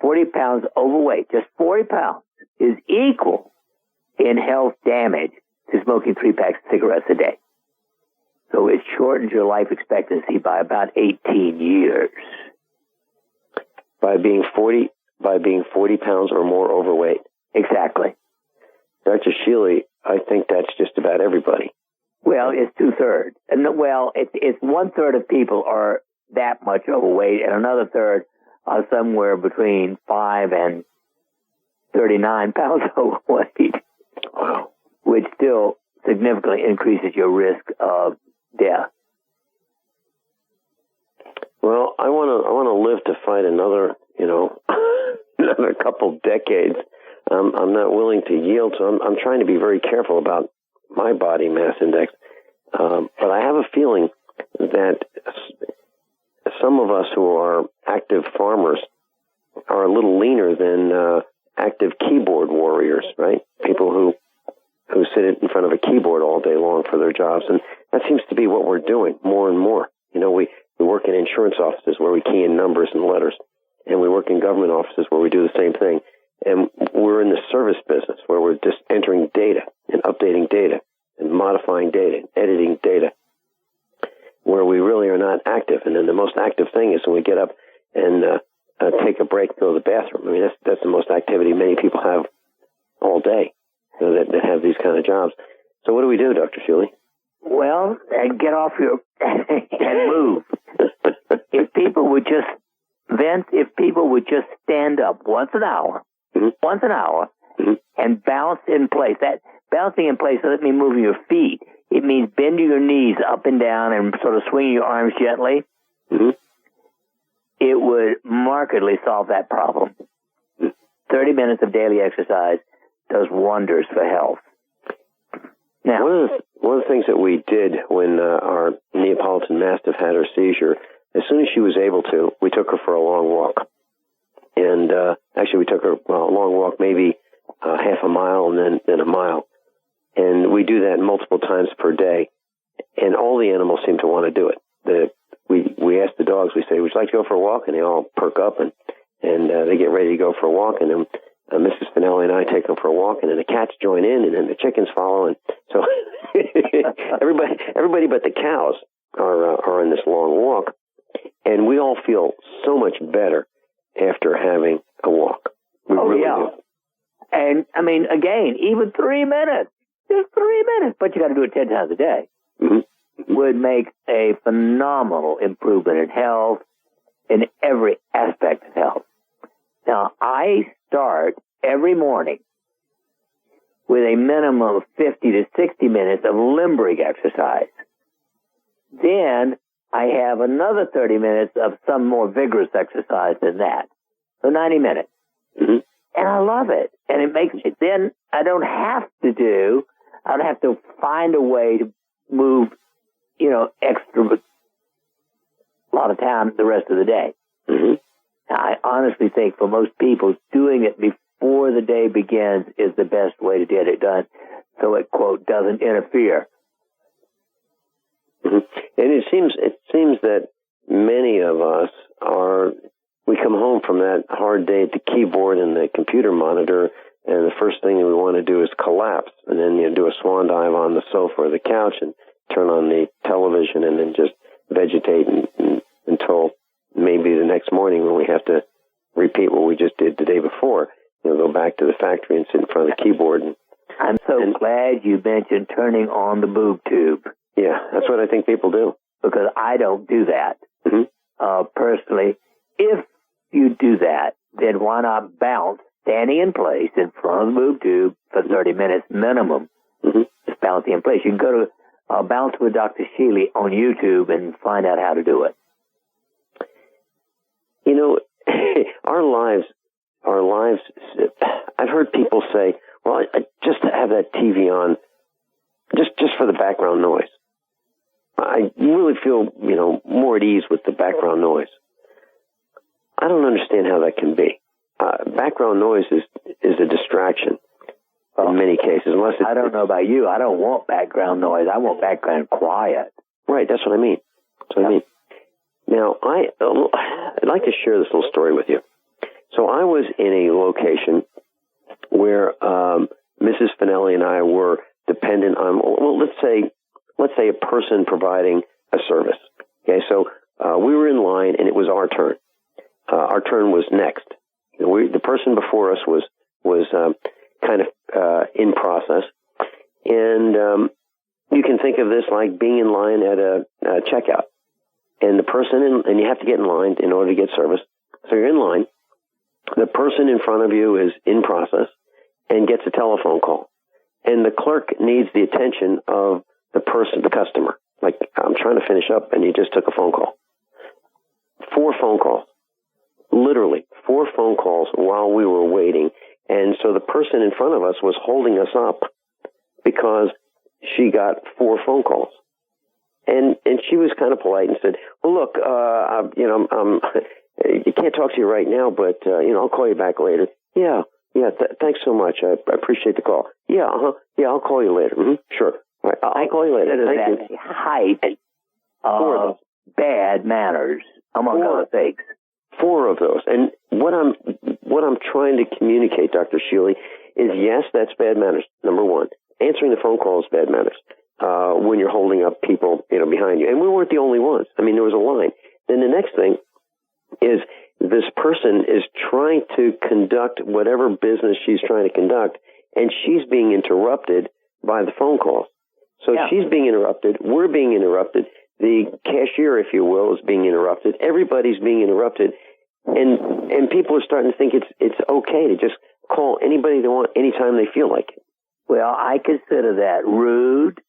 [SPEAKER 4] 40 pounds overweight, just 40 pounds, is equal in health damage to smoking 3 packs of cigarettes a day. So it shortens your life expectancy by about 18 years.
[SPEAKER 3] By being 40 pounds or more overweight.
[SPEAKER 4] Exactly.
[SPEAKER 3] Dr. Shealy, I think that's just about everybody.
[SPEAKER 4] Well, it's 2/3. And well, it's 1/3 of people are that much overweight, and another third are somewhere between 5 and 39 pounds overweight.
[SPEAKER 3] Wow.
[SPEAKER 4] Which still significantly increases your risk of death.
[SPEAKER 3] Well, I want to live to fight another, another couple decades. I'm not willing to yield, so I'm trying to be very careful about my body mass index. But I have a feeling that some of us who are active farmers are a little leaner than active keyboard warriors, right? People who sit in front of a keyboard all day long for their jobs. And that seems to be what we're doing more and more. We work in insurance offices where we key in numbers and letters, and we work in government offices where we do the same thing. And we're in the service business where we're just entering data and updating data and modifying data and editing data, where we really are not active. And then the most active thing is when we get up and take a break, go to the bathroom. I mean, that's the most activity many people have all day, that have these kind of jobs. So what do we do, Dr. Shealy?
[SPEAKER 4] Well, get off your and move. If people would just stand up once an hour, and bounce in place. That bouncing in place doesn't mean moving your feet. It means bending your knees up and down and sort of swinging your arms gently.
[SPEAKER 3] Mm-hmm.
[SPEAKER 4] It would markedly solve that problem. 30 minutes of daily exercise does wonders for health. Now,
[SPEAKER 3] one of the things that we did when our Neapolitan Mastiff had her seizure, as soon as she was able to, we took her for a long walk. And actually, we took her a long walk, maybe half a mile and then a mile. And we do that multiple times per day. And all the animals seem to want to do it. We ask the dogs, we say, would you like to go for a walk? And they all perk up and they get ready to go for a walk. And then Mrs. Finelli and I take them for a walk, and then the cats join in, and then the chickens follow. And so everybody but the cows are on this long walk. And we all feel so much better after having a walk. We really do.
[SPEAKER 4] And, I mean, again, even 3 minutes, just 3 minutes, but you got to do it 10 times a day, would make a phenomenal improvement in health, in every aspect of health. Now, I start every morning with a minimum of 50 to 60 minutes of limbering exercise. then I have another 30 minutes of some more vigorous exercise than that. So 90 minutes.
[SPEAKER 1] Mm-hmm.
[SPEAKER 4] And I love it. And it makes it, then I don't have to find a way to move, extra a lot of time the rest of the day.
[SPEAKER 1] Mm-hmm.
[SPEAKER 4] I honestly think for most people, doing it before the day begins is the best way to get it done, so it, quote, doesn't interfere.
[SPEAKER 1] Mm-hmm. And it seems that many of us we come home from that hard day at the keyboard and the computer monitor, and the first thing that we want to do is collapse, and then do a swan dive on the sofa or the couch and turn on the television and then just vegetate until maybe the next morning when we have to repeat what we just did the day before. Go back to the factory and sit in front of the keyboard.
[SPEAKER 4] I'm so glad you mentioned turning on the boob tube.
[SPEAKER 1] Yeah, that's what I think people do.
[SPEAKER 4] Because I don't do that.
[SPEAKER 1] Mm-hmm.
[SPEAKER 4] Personally, if you do that, then why not bounce standing in place in front of the boob tube for 30 minutes minimum?
[SPEAKER 1] Mm-hmm. Just
[SPEAKER 4] bouncing in place. You can go to Bounce with Dr. Shealy on YouTube and find out how to do it.
[SPEAKER 1] our lives, I've heard people say, well, I just have that TV on just for the background noise. I really feel, more at ease with the background noise. I don't understand how that can be. Background noise is a distraction in many cases.
[SPEAKER 4] I don't know about you. I don't want background noise. I want background quiet.
[SPEAKER 1] Right, that's what I mean. Now, I'd like to share this little story with you. So I was in a location where Mrs. Finelli and I were dependent on, let's say a person providing a service. Okay, so we were in line and it was our turn. Our turn was next. The person before us was kind of in process, and you can think of this like being in line at a checkout, and and you have to get in line in order to get service. So you're in line. The person in front of you is in process and gets a telephone call, and the clerk needs the attention of the customer. Like, I'm trying to finish up, and he just took a phone call. 4 phone calls. Literally 4 phone calls while we were waiting. And so the person in front of us was holding us up because she got 4 phone calls. And she was kind of polite and said, well, look, you can't talk to you right now, but, I'll call you back later. Yeah, thanks so much. I appreciate the call. Yeah, I'll call you later. Mm-hmm, sure. All right, I'll call you later. Thank you.
[SPEAKER 4] Height of bad manners, among other things.
[SPEAKER 1] 4 of those. And what I'm trying to communicate, Dr. Shealy, is yes, that's bad manners. Number 1. Answering the phone call is bad manners. When you're holding up people, behind you. And we weren't the only ones. I mean, there was a line. Then the next thing is this person is trying to conduct whatever business she's trying to conduct, and she's being interrupted by the phone calls. So she's being interrupted. We're being interrupted. The cashier, if you will, is being interrupted. Everybody's being interrupted. And people are starting to think it's okay to just call anybody they want anytime they feel like it.
[SPEAKER 4] Well, I consider that rude,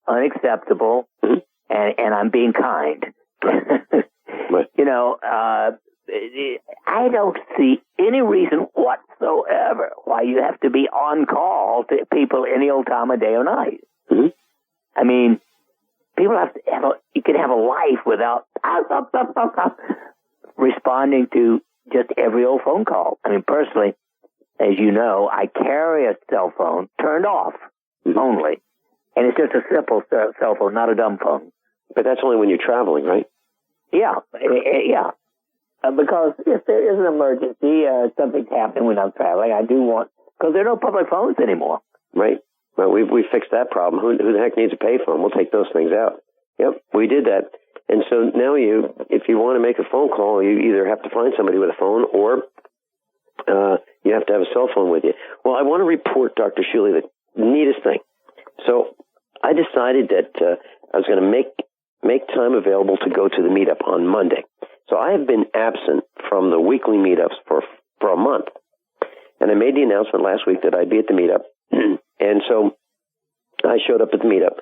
[SPEAKER 4] unacceptable, and I'm being kind. I don't see any reason whatsoever why you have to be on call to people any old time of day or night.
[SPEAKER 1] Mm-hmm.
[SPEAKER 4] I mean, people you can have a life without responding to just every old phone call. I mean, personally, as you know, I carry a cell phone turned off only. And it's just a simple cell phone, not a dumb phone.
[SPEAKER 1] But that's only when you're traveling, right?
[SPEAKER 4] Yeah. Because if there is an emergency, something's happening when I'm traveling, I do want, because there are no public phones anymore.
[SPEAKER 1] Right. Well, we fixed that problem. Who the heck needs a payphone? We'll take those things out. Yep, we did that. And so now if you want to make a phone call, you either have to find somebody with a phone or you have to have a cell phone with you. Well, I want to report, Dr. Shealy, the neatest thing. So I decided that I was going to make time available to go to the meetup on Monday. So I have been absent from the weekly meetups for a month. And I made the announcement last week that I'd be at the meetup. And so I showed up at the meetup.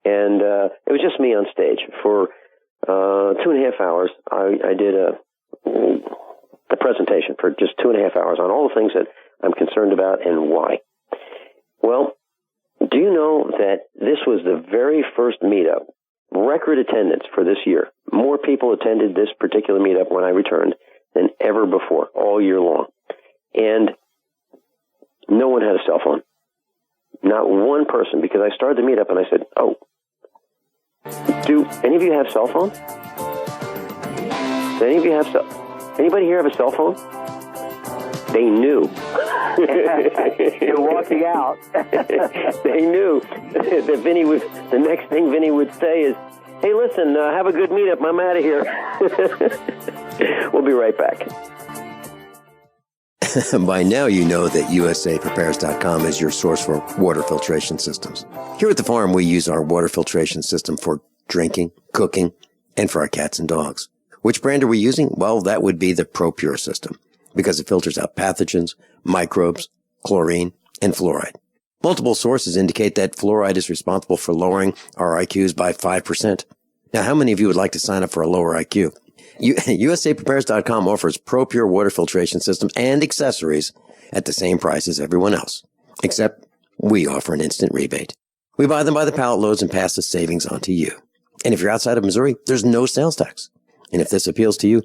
[SPEAKER 1] And it was just me on stage for 2.5 hours. I did a presentation for just 2.5 hours on all the things that I'm concerned about and why. Well, do you know that this was the very first meetup, record attendance for this year? More people attended this particular meetup when I returned than ever before, all year long. And no one had a cell phone. Not one person, because I started the meetup and I said, oh, do any of you have cell phones? Do any of you have anybody here have a cell phone? They knew.
[SPEAKER 4] You're walking out.
[SPEAKER 1] They knew that Vinny would, the next thing Vinny would say is, hey, listen, have a good meetup. I'm out of here. We'll be right back.
[SPEAKER 3] By now, you know that USAPrepares.com is your source for water filtration systems. Here at the farm, we use our water filtration system for drinking, cooking, and for our cats and dogs. Which brand are we using? Well, that would be the ProPure system, because it filters out pathogens, microbes, chlorine, and fluoride. Multiple sources indicate that fluoride is responsible for lowering our IQs by 5%. Now, how many of you would like to sign up for a lower IQ? USAPrepares.com offers ProPure water filtration systems and accessories at the same price as everyone else, except we offer an instant rebate. We buy them by the pallet loads and pass the savings on to you. And if you're outside of Missouri, there's no sales tax. And if this appeals to you,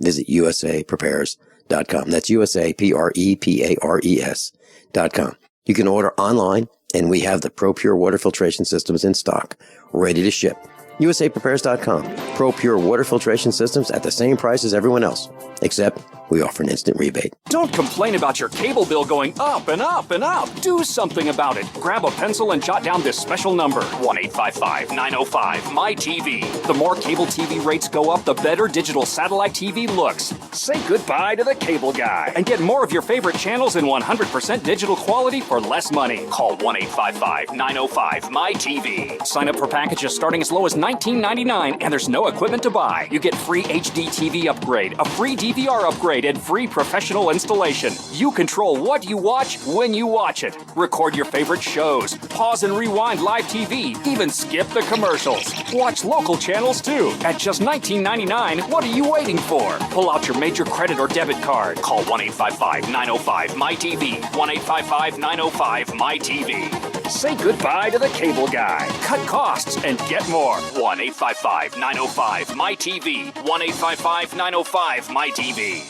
[SPEAKER 3] visit USAPrepares.com. That's USAPrepares.com. You can order online, and we have the ProPure water filtration systems in stock, ready to ship. USAPrepares.com. ProPure water filtration systems at the same price as everyone else, except we offer an instant rebate.
[SPEAKER 16] Don't complain about your cable bill going up and up and up. Do something about it. Grab a pencil and jot down this special number, 1-855-905-MY-TV. The more cable TV rates go up, the better digital satellite TV looks. Say goodbye to the cable guy and get more of your favorite channels in 100% digital quality for less money. Call 1-855-905-MY-TV. Sign up for packages starting as low as $19.99, and there's no equipment to buy. You get free HD TV upgrade, a free DVR upgrade, and free professional installation. You control what you watch when you watch it. Record your favorite shows, pause and rewind live TV, even skip the commercials. Watch local channels too. At just $19.99, what are you waiting for? Pull out your major credit or debit card. Call 1-855-905-MY-TV. 1-855-905-MY-TV. Say goodbye to the cable guy. Cut costs and get more. 1-855-905-MY-TV. 1-855-905-MY-TV.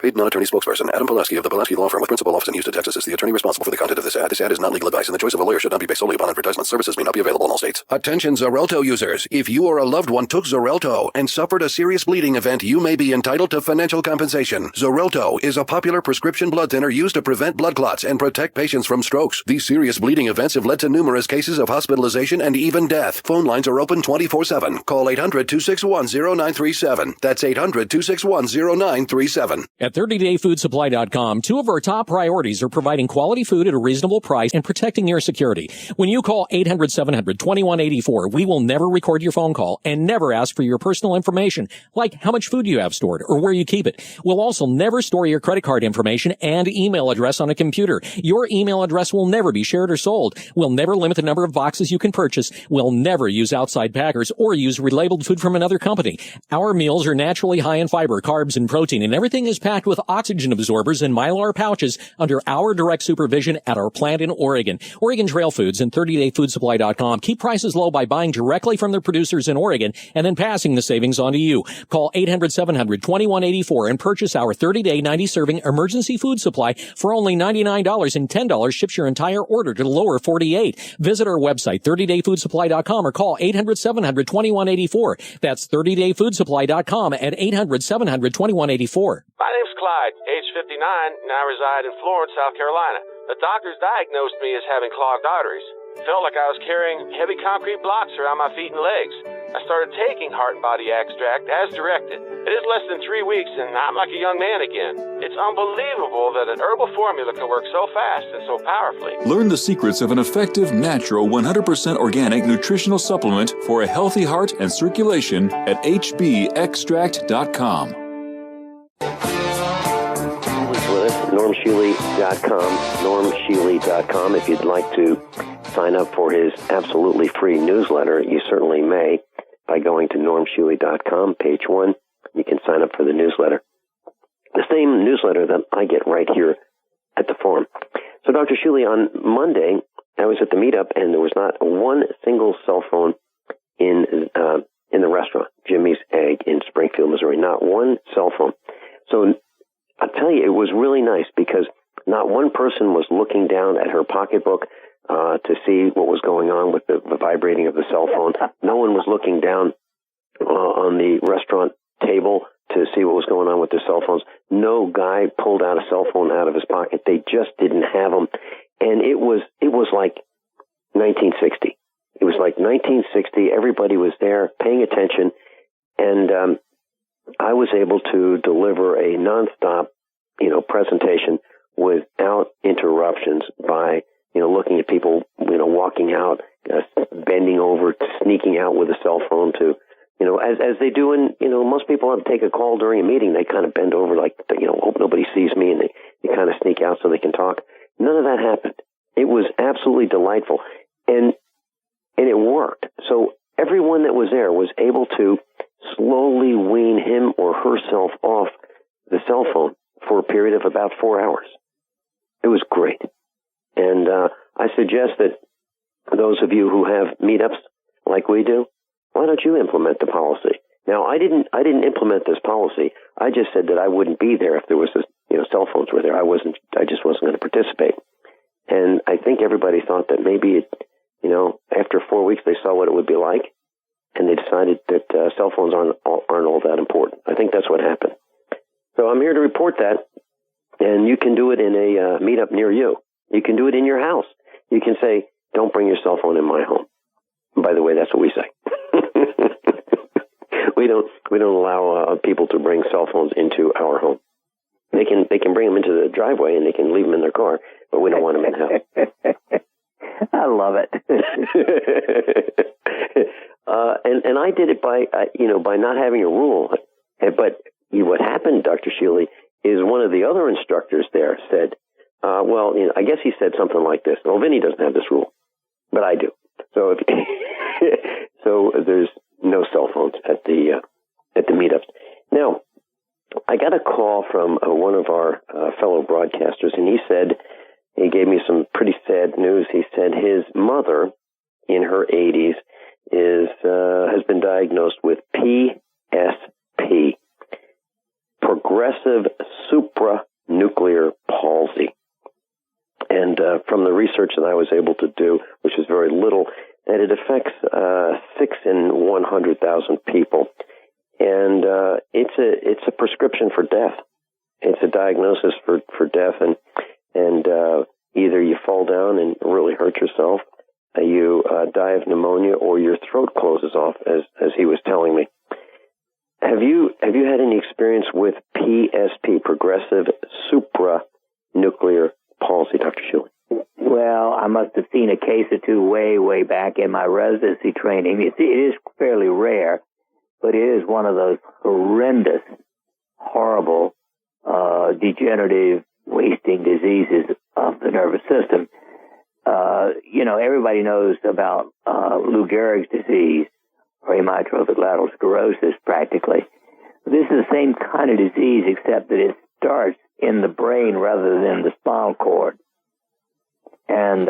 [SPEAKER 14] Paid non-attorney spokesperson Adam Pulaski of the Pulaski Law Firm with principal office in Houston, Texas is the attorney responsible for the content of this ad. This ad is not legal advice, and the choice of a lawyer should not be based solely upon advertisement. Services may not be available in all states.
[SPEAKER 15] Attention Xarelto users. If you or a loved one took Xarelto and suffered a serious bleeding event, you may be entitled to financial compensation. Xarelto is a popular prescription blood thinner used to prevent blood clots and protect patients from strokes. These serious bleeding events have led to numerous cases of hospitalization and even death. Phone lines are open 24/7. Call 800-261-0937. That's 800-261-0937.
[SPEAKER 7] At 30dayfoodsupplies.com, two of our top priorities are providing quality food at a reasonable price and protecting your security. When you call 800-700-2184, we will never record your phone call and never ask for your personal information, like how much food you have stored or where you keep it. We'll also never store your credit card information and email address on a computer. Your email address will never be shared or sold. We'll never limit the number of boxes you can purchase. We'll never use outside packers or use relabeled food from another company. Our meals are naturally high in fiber, carbs, and protein, and everything is packed with oxygen absorbers and Mylar pouches under our direct supervision at our plant in Oregon. Oregon Trail Foods and 30dayfoodsupplies.com keep prices low by buying directly from their producers in Oregon and then passing the savings on to you. Call 800-700-2184 and purchase our 30-day 90-serving emergency food supply for only $99, and $10 ships your entire order to the lower 48. Visit our website, 30dayfoodsupplies.com, or call 800-700-2184. That's 30dayfoodsupplies.com at 800-700-2184.
[SPEAKER 8] My name's Clyde, age 59, and I reside in Florence, South Carolina. The doctors diagnosed me as having clogged arteries. Felt like I was carrying heavy concrete blocks around my feet and legs. I started taking Heart and Body Extract as directed. It is less than 3 weeks, and I'm like a young man again. It's unbelievable that an herbal formula can work so fast and so powerfully.
[SPEAKER 10] Learn the secrets of an effective, natural, 100% organic nutritional supplement for a healthy heart and circulation at hbextract.com.
[SPEAKER 1] Norm Shealy normshealy.com, normshealy.com. If you'd like to sign up for his absolutely free newsletter, you certainly may by going to normshealy.com, page 1. You can sign up for the newsletter. The same newsletter that I get right here at the farm. So, Dr. Shealy, on Monday, I was at the meetup, and there was not one single cell phone in the restaurant, Jimmy's Egg in Springfield, Missouri. Not one cell phone. So I'll tell you, it was really nice because not one person was looking down at her pocketbook to see what was going on with the vibrating of the cell phone. No one was looking down on the restaurant table to see what was going on with their cell phones. No guy pulled out a cell phone out of his pocket. They just didn't have them. And it was like 1960. It was like 1960. Everybody was there paying attention. And I was able to deliver a nonstop, presentation without interruptions by, looking at people, walking out, bending over, sneaking out with a cell phone to, as they do in, most people have to take a call during a meeting. They kind of bend over like, hope nobody sees me, and they kind of sneak out so they can talk. None of that happened. It was absolutely delightful. And it worked. So everyone that was there was able to slowly wean him or herself off the cell phone for a period of about 4 hours. It was great. And I suggest that those of you who have meetups like we do, why don't you implement the policy? Now, I didn't implement this policy. I just said that I wouldn't be there if there was cell phones were there. I just wasn't going to participate. And I think everybody thought that maybe after 4 weeks they saw what it would be like, and they decided that cell phones aren't all that important. I think that's what happened. So I'm here to report that, and you can do it in a meetup near you. You can do it in your house. You can say, "Don't bring your cell phone in my home." And by the way, that's what we say. We don't allow people to bring cell phones into our home. They can bring them into the driveway and they can leave them in their car, but we don't want them in the house.
[SPEAKER 4] I love it.
[SPEAKER 1] And I did it by not having a rule. But what happened, Dr. Shealy, is one of the other instructors there said, I guess he said something like this. Well, Vinny doesn't have this rule, but I do. So so there's no cell phones at the meetups. Now, I got a call from one of our fellow broadcasters, and he gave me some pretty sad news. He said his mother, in her 80s, has been diagnosed with PSP, progressive supranuclear palsy. And from the research that I was able to do, which is very little, that it affects 6 in 100,000 people. And it's a prescription for death. It's a diagnosis for death, and either you fall down and really hurt yourself, you die of pneumonia, or your throat closes off, as he was telling me. Have you had any experience with PSP, progressive supranuclear palsy, Dr. Shealy?
[SPEAKER 4] Well, I must have seen a case or two way back in my residency training. It is fairly rare, but it is one of those horrendous, horrible, degenerative, wasting diseases of the nervous system. Everybody knows about Lou Gehrig's disease, or amyotrophic lateral sclerosis, practically. This is the same kind of disease, except that it starts in the brain rather than the spinal cord. And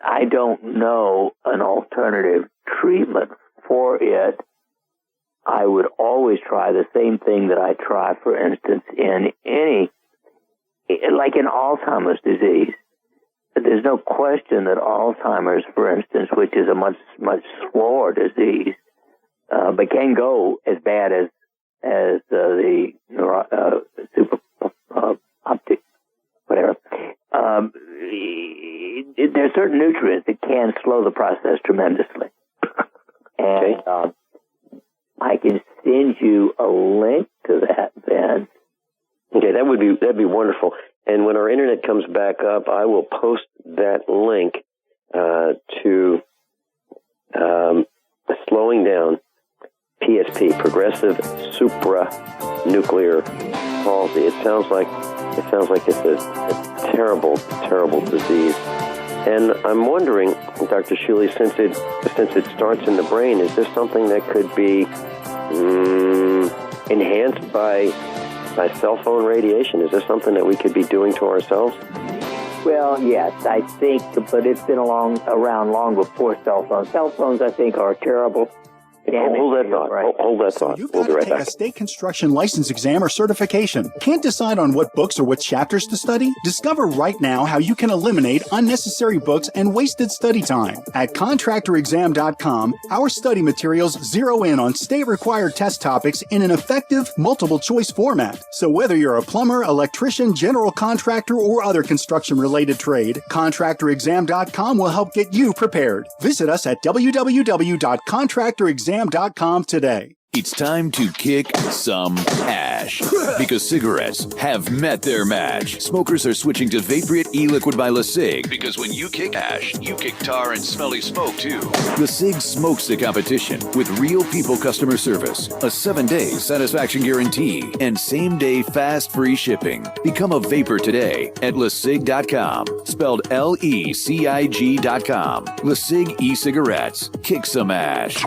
[SPEAKER 4] I don't know an alternative treatment for it. I would always try the same thing that I try, for instance, like in Alzheimer's disease. There's no question that Alzheimer's, for instance, which is a much slower disease, but can go as bad as the super optic, whatever. There are certain nutrients that can slow the process tremendously. And I can send you a link to that, Ben.
[SPEAKER 1] Okay, that'd be wonderful. And when our internet comes back up, I will post that link to slowing down PSP, progressive supranuclear nuclear palsy. It sounds like it's a terrible, terrible disease. And I'm wondering, Dr. Shealy, since it starts in the brain, is this something that could be enhanced by cell phone radiation? Is this something that we could be doing to ourselves?
[SPEAKER 4] Well, yes, I think, but it's been around long before cell phones. Cell phones, I think, are terrible.
[SPEAKER 1] Hold that thought. Hold that thought.
[SPEAKER 9] You've
[SPEAKER 1] We'll
[SPEAKER 9] got
[SPEAKER 1] be
[SPEAKER 9] to
[SPEAKER 1] right
[SPEAKER 9] take
[SPEAKER 1] back.
[SPEAKER 9] a state construction license exam or certification. Can't decide on what books or what chapters to study? Discover right now how you can eliminate unnecessary books and wasted study time. At contractorexam.com, our study materials zero in on state-required test topics in an effective, multiple-choice format. So whether you're a plumber, electrician, general contractor, or other construction-related trade, contractorexam.com will help get you prepared. Visit us at www.contractorexam.com today.
[SPEAKER 10] It's time to kick some ash because cigarettes have met their match. Smokers are switching to Vaporite e-liquid by LeSig because when you kick ash, you kick tar and smelly smoke too. LeSig smokes the competition with real people customer service, a 7-day satisfaction guarantee, and same-day fast free shipping. Become a vapor today at LeSig.com, spelled LECIG.com. LeSig e-cigarettes. Kick some ash.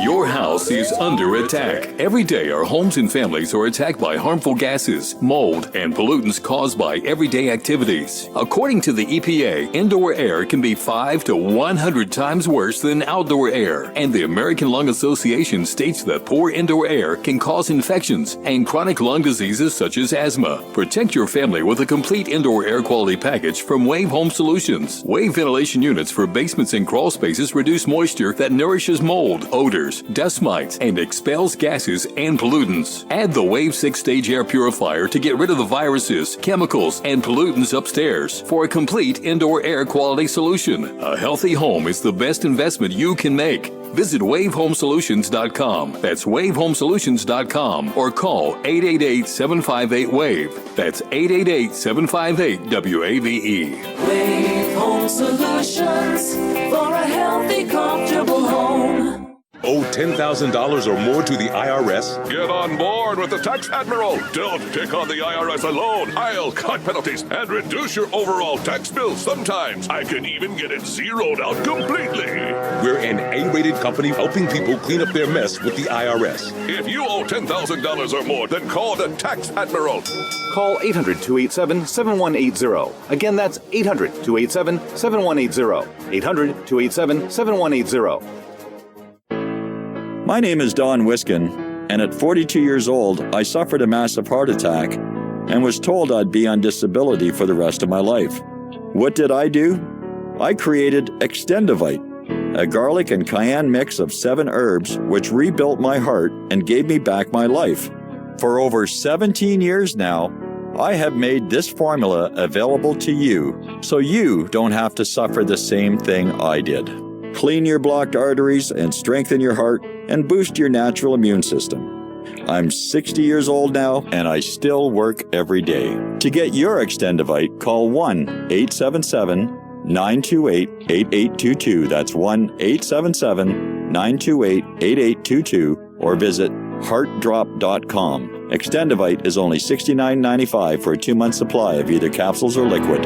[SPEAKER 19] Your house is under attack. Every day, our homes and families are attacked by harmful gases, mold, and pollutants caused by everyday activities. According to the EPA, indoor air can be 5 to 100 times worse than outdoor air. And the American Lung Association states that poor indoor air can cause infections and chronic lung diseases such as asthma. Protect your family with a complete indoor air quality package from Wave Home Solutions. Wave ventilation units for basements and crawl spaces reduce moisture that nourishes mold, odors, dust mites, and expels gases and pollutants. Add the Wave 6-stage air purifier to get rid of the viruses, chemicals, and pollutants upstairs for a complete indoor air quality solution. A healthy home is the best investment you can make. Visit WaveHomeSolutions.com. That's WaveHomeSolutions.com or call 888-758-WAVE. That's 888-758-WAVE.
[SPEAKER 5] Wave Home Solutions for a healthy, comfortable home.
[SPEAKER 2] Owe $10,000 or more to the IRS?
[SPEAKER 11] Get on board with the Tax Admiral. Don't pick on the IRS alone. I'll cut penalties and reduce your overall tax bill. Sometimes I can even get it zeroed out completely.
[SPEAKER 2] We're an A-rated company helping people clean up their mess with the IRS.
[SPEAKER 11] If you owe $10,000 or more, then call the Tax Admiral.
[SPEAKER 12] Call 800-287-7180. Again, that's 800-287-7180. 800-287-7180.
[SPEAKER 13] My name is Don Wiskin, and at 42 years old, I suffered a massive heart attack and was told I'd be on disability for the rest of my life. What did I do? I created Extendivite, a garlic and cayenne mix of 7 herbs which rebuilt my heart and gave me back my life. For over 17 years now, I have made this formula available to you so you don't have to suffer the same thing I did. Clean your blocked arteries and strengthen your heart and boost your natural immune system. I'm 60 years old now and I still work every day. To get your Extendivite, call 1-877-928-8822. That's 1-877-928-8822 or visit heartdrop.com. Extendivite is only $69.95 for a 2-month supply of either capsules or liquid.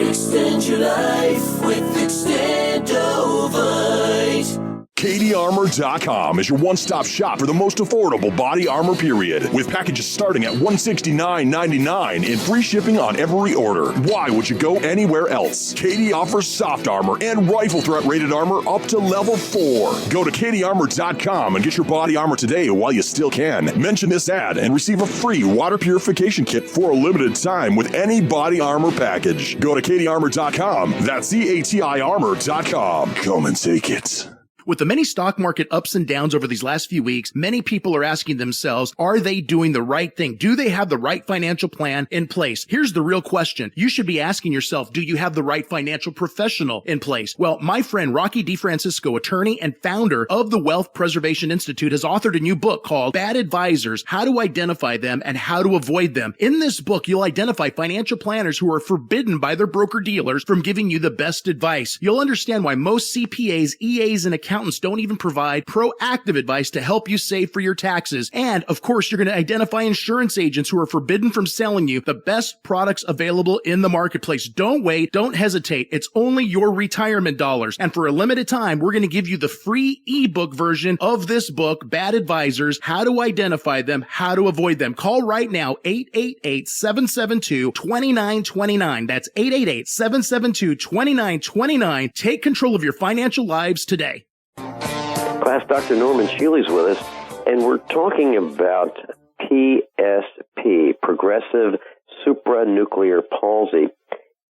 [SPEAKER 5] Extend your life with Extendovite.
[SPEAKER 2] KDArmor.com is your one-stop shop for the most affordable body armor period, with packages starting at $169.99 and free shipping on every order. Why would you go anywhere else? KD offers soft armor and rifle threat rated armor up to level 4. Go to KDArmor.com and get your body armor today while you still can. Mention this ad and receive a free water purification kit for a limited time with any body armor package. Go to KDArmor.com. That's CATI armor.com. Come and take it.
[SPEAKER 23] With the many stock market ups and downs over these last few weeks, many people are asking themselves, are they doing the right thing? Do they have the right financial plan in place? Here's the real question. You should be asking yourself, do you have the right financial professional in place? Well, my friend Rocky DeFrancisco, attorney and founder of the Wealth Preservation Institute, has authored a new book called Bad Advisors, How to Identify Them and How to Avoid Them. In this book, you'll identify financial planners who are forbidden by their broker-dealers from giving you the best advice. You'll understand why most CPAs, EAs, and accountants accountants don't even provide proactive advice to help you save for your taxes. And, of course, you're going to identify insurance agents who are forbidden from selling you the best products available in the marketplace. Don't wait. Don't hesitate. It's only your retirement dollars. And for a limited time, we're going to give you the free ebook version of this book, Bad Advisors, How to Identify Them, How to Avoid Them. Call right now, 888-772-2929. That's 888-772-2929. Take control of your financial lives today.
[SPEAKER 1] Class Dr. Norman Shealy's with us, and we're talking about PSP, progressive supranuclear palsy.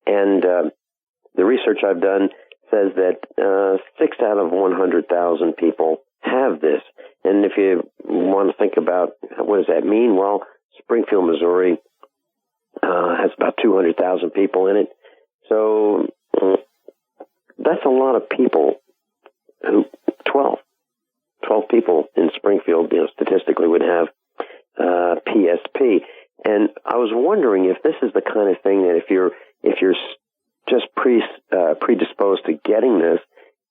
[SPEAKER 1] And the research I've done says that 6 out of 100,000 people have this. And if you want to think about what does that mean, well, Springfield, Missouri has about 200,000 people in it. So that's a lot of people. 12 people in Springfield, statistically would have PSP. And I was wondering if this is the kind of thing that if you're just predisposed to getting this,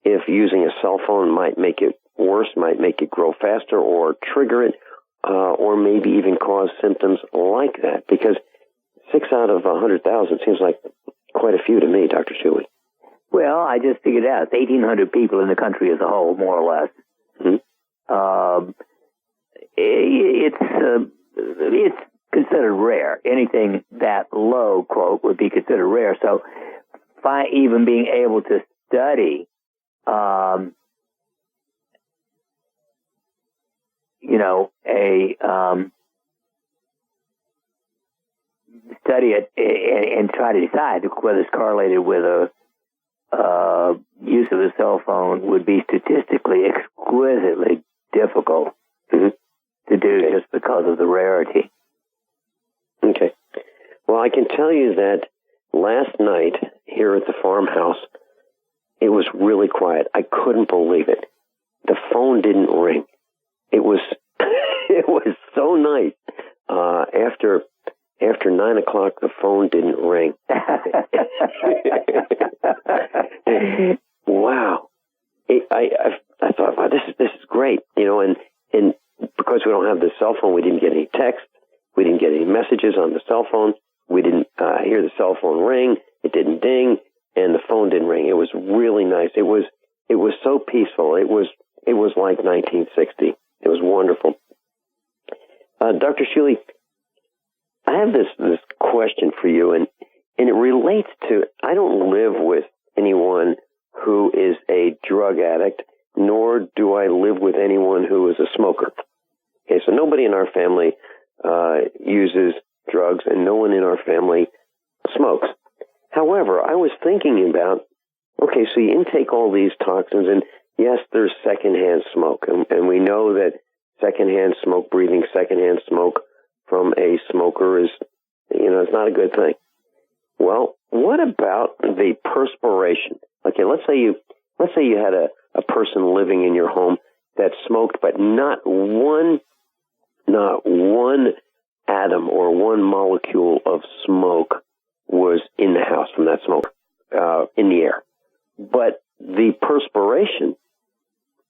[SPEAKER 1] if using a cell phone might make it worse, might make it grow faster or trigger it, or maybe even cause symptoms like that. Because 6 out of 100,000 seems like quite a few to me, Dr. Shealy.
[SPEAKER 4] Well, I just figured it out. It's 1,800 people in the country as a whole, more or less.
[SPEAKER 1] Mm-hmm.
[SPEAKER 4] It's considered rare. Anything that low, quote, would be considered rare. So even being able to study, study it and try to decide whether it's correlated with a use of a cell phone would be statistically exquisitely difficult to do just because of the rarity.
[SPEAKER 1] Okay. Well, I can tell you that last night here at the farmhouse, it was really quiet. I couldn't believe it. The phone didn't ring. It was it was so nice. After 9 o'clock, the phone didn't ring. Wow. I thought, wow, this is great. And because we don't have the cell phone, we didn't get any text. We didn't get any messages on the cell phone. We didn't hear the cell phone ring. It didn't ding, and the phone didn't ring. It was really nice. It was so peaceful. It was like 1960. It was wonderful. Dr. Shealy, I have this question for you, and it relates to, I don't live with anyone who is a drug addict, nor do I live with anyone who is a smoker. Okay, so nobody in our family uses drugs, and no one in our family smokes. However, I was thinking about, okay, so you intake all these toxins, and yes, there's secondhand smoke, and we know that secondhand smoke, breathing secondhand smoke from a smoker is, it's not a good thing. Well, what about the perspiration? Okay, let's say you had a person living in your home that smoked, but not one atom or one molecule of smoke was in the house from that smoke, in the air. But the perspiration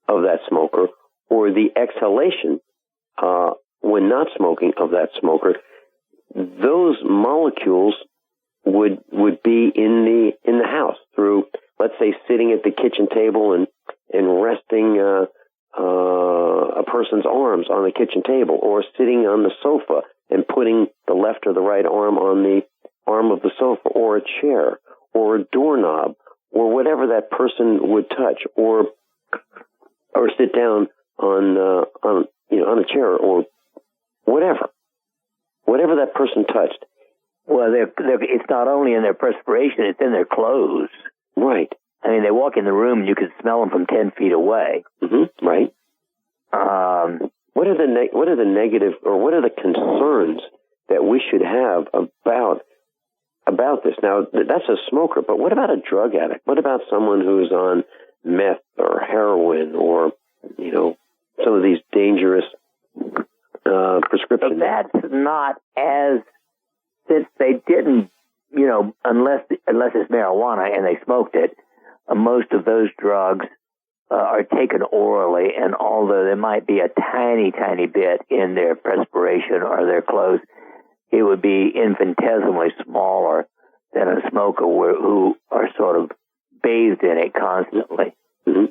[SPEAKER 1] of that smoker or the exhalation, when not smoking of that smoker, those molecules would be in the house through, let's say, sitting at the kitchen table and resting a person's arms on the kitchen table, or sitting on the sofa and putting the left or the right arm on the arm of the sofa, or a chair, or a doorknob, or whatever that person would touch, or sit down on a chair, or whatever that person touched.
[SPEAKER 4] Well, it's not only in their perspiration; it's in their clothes.
[SPEAKER 1] Right.
[SPEAKER 4] I mean, they walk in the room and you can smell them from 10 feet away.
[SPEAKER 1] Mm-hmm. Right. What are the negative, or what are the concerns that we should have about this? Now, that's a smoker, but what about a drug addict? What about someone who's on meth or heroin or, some of these dangerous prescriptions?
[SPEAKER 4] That's not as, since they didn't, unless it's marijuana and they smoked it, most of those drugs are taken orally, and although there might be a tiny, tiny bit in their perspiration or their clothes, it would be infinitesimally smaller than a smoker who are sort of bathed in it constantly.
[SPEAKER 1] Mm-hmm.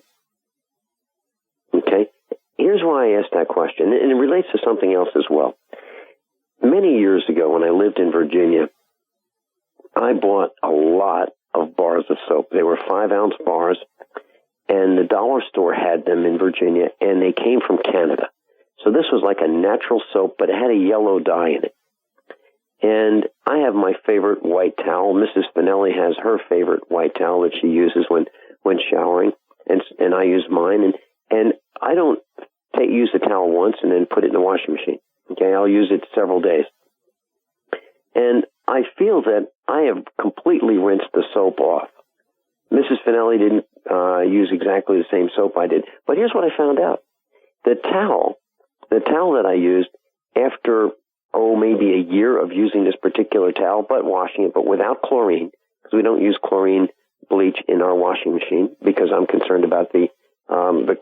[SPEAKER 1] Okay. Here's why I asked that question, and it relates to something else as well. Many years ago, when I lived in Virginia, I bought a lot of bars of soap. They were 5-ounce bars, and the dollar store had them in Virginia, and they came from Canada. So this was like a natural soap, but it had a yellow dye in it. And I have my favorite white towel. Mrs. Finelli has her favorite white towel that she uses when showering, and I use mine. And I don't use the towel once and then put it in the washing machine. Okay, I'll use it several days. And I feel that I have completely rinsed the soap off. Mrs. Finelli didn't use exactly the same soap I did. But here's what I found out. The towel that I used after, maybe a year of using this particular towel, but washing it, but without chlorine, because we don't use chlorine bleach in our washing machine because I'm concerned about the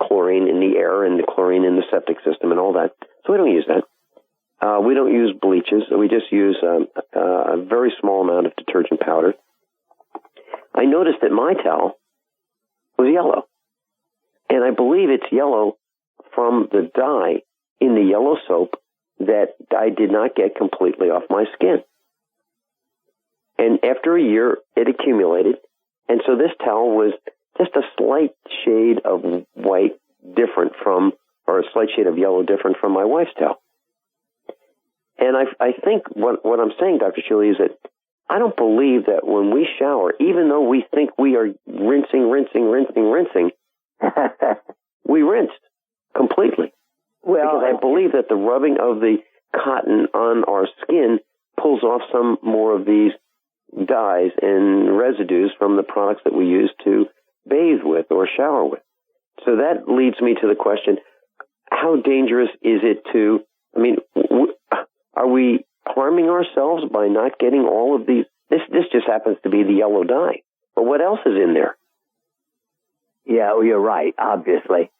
[SPEAKER 1] chlorine in the air and the chlorine in the septic system and all that. So we don't use that. We don't use bleaches. We just use a very small amount of detergent powder. I noticed that my towel was yellow. And I believe it's yellow from the dye in the yellow soap that I did not get completely off my skin. And after a year, it accumulated. And so this towel was just a slight shade of white different from, or a slight shade of yellow different from my wife's towel. And I think what I'm saying, Dr. Shealy, is that I don't believe that when we shower, even though we think we are rinsing, we rinsed completely. Well, because I believe that the rubbing of the cotton on our skin pulls off some more of these dyes and residues from the products that we use to bathe with or shower with. So that leads me to the question, how dangerous is it to, are we harming ourselves by not getting all of these? This just happens to be the yellow dye. But what else is in there?
[SPEAKER 4] Yeah, well, you're right, obviously.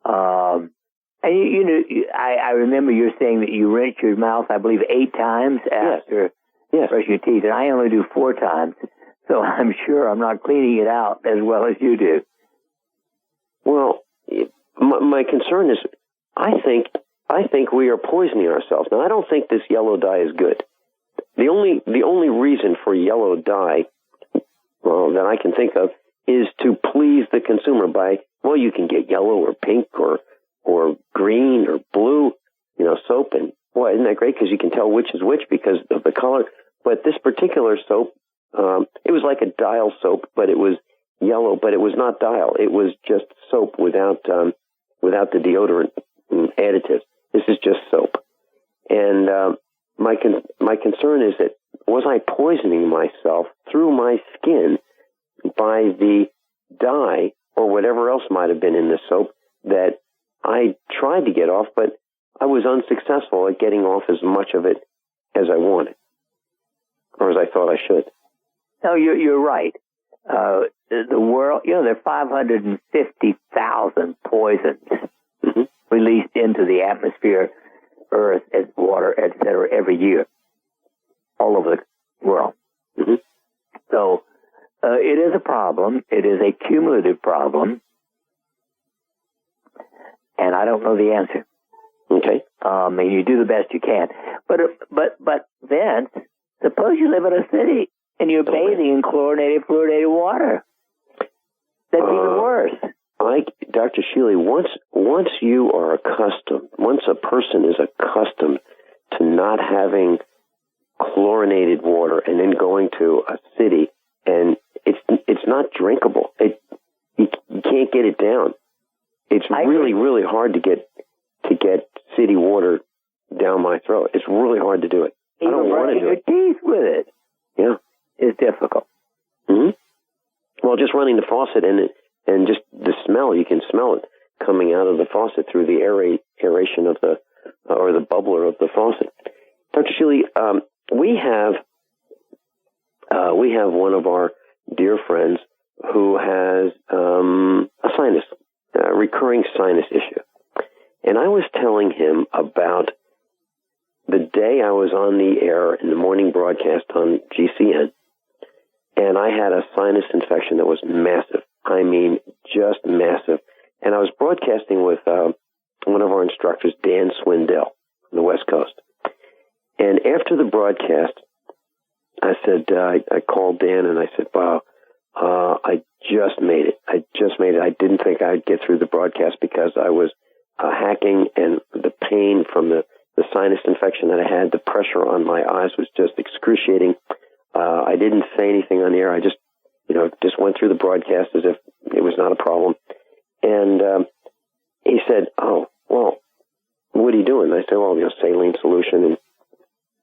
[SPEAKER 4] And I remember you saying that you rinse your mouth, I believe, 8 times after brushing your teeth, and I only do 4 times. So I'm sure I'm not cleaning it out as well as you do.
[SPEAKER 1] Well, my concern is, I think we are poisoning ourselves. Now, I don't think this yellow dye is good. The only reason for yellow dye, that I can think of, is to please the consumer by, you can get yellow or pink or green or blue, soap, and boy, isn't that great? Because you can tell which is which because of the color. But this particular soap, it was like a dial soap, but it was yellow, but it was not dial. It was just soap without the deodorant additives. This is just soap. And my concern is that, was I poisoning myself through my skin by the dye or whatever else might have been in the soap that I tried to get off, but I was unsuccessful at getting off as much of it as I wanted, or as I thought I should.
[SPEAKER 4] No, you're right. The world, there are 550,000 poisons released into the atmosphere, earth, and water, etc., every year, all over the world. So it is a problem. It is a cumulative problem, and I don't know the answer.
[SPEAKER 1] Okay.
[SPEAKER 4] And you do the best you can. But Vince, suppose you live in a city and you're bathing in fluoridated water. That's even worse.
[SPEAKER 1] Dr. Shealy, once you are accustomed, once a person is accustomed to not having chlorinated water and then going to a city and it's not drinkable, you can't get it down. It's really, really hard to get city water down my throat. It's really hard to do it.
[SPEAKER 4] Even
[SPEAKER 1] I don't want to do it.
[SPEAKER 4] Your teeth with it.
[SPEAKER 1] Yeah.
[SPEAKER 4] It's difficult.
[SPEAKER 1] Well, just running the faucet and just the smell, you can smell it coming out of the faucet through the aeration of the bubbler of the faucet. Dr. Shealy, we have one of our dear friends who has a sinus recurring sinus issue. And I was telling him about the day I was on the air in the morning broadcast on GCN, and I had a sinus infection that was massive. I mean, just massive. And I was broadcasting with one of our instructors, Dan Swindell, on the West Coast. And after the broadcast, I said, I called Dan and I said, wow, I just made it. I didn't think I'd get through the broadcast because I was hacking, and the pain from the sinus infection that I had, the pressure on my eyes was just excruciating. I didn't say anything on the air. I just went through the broadcast as if it was not a problem. And he said, oh, well, what are you doing? And I said, well, saline solution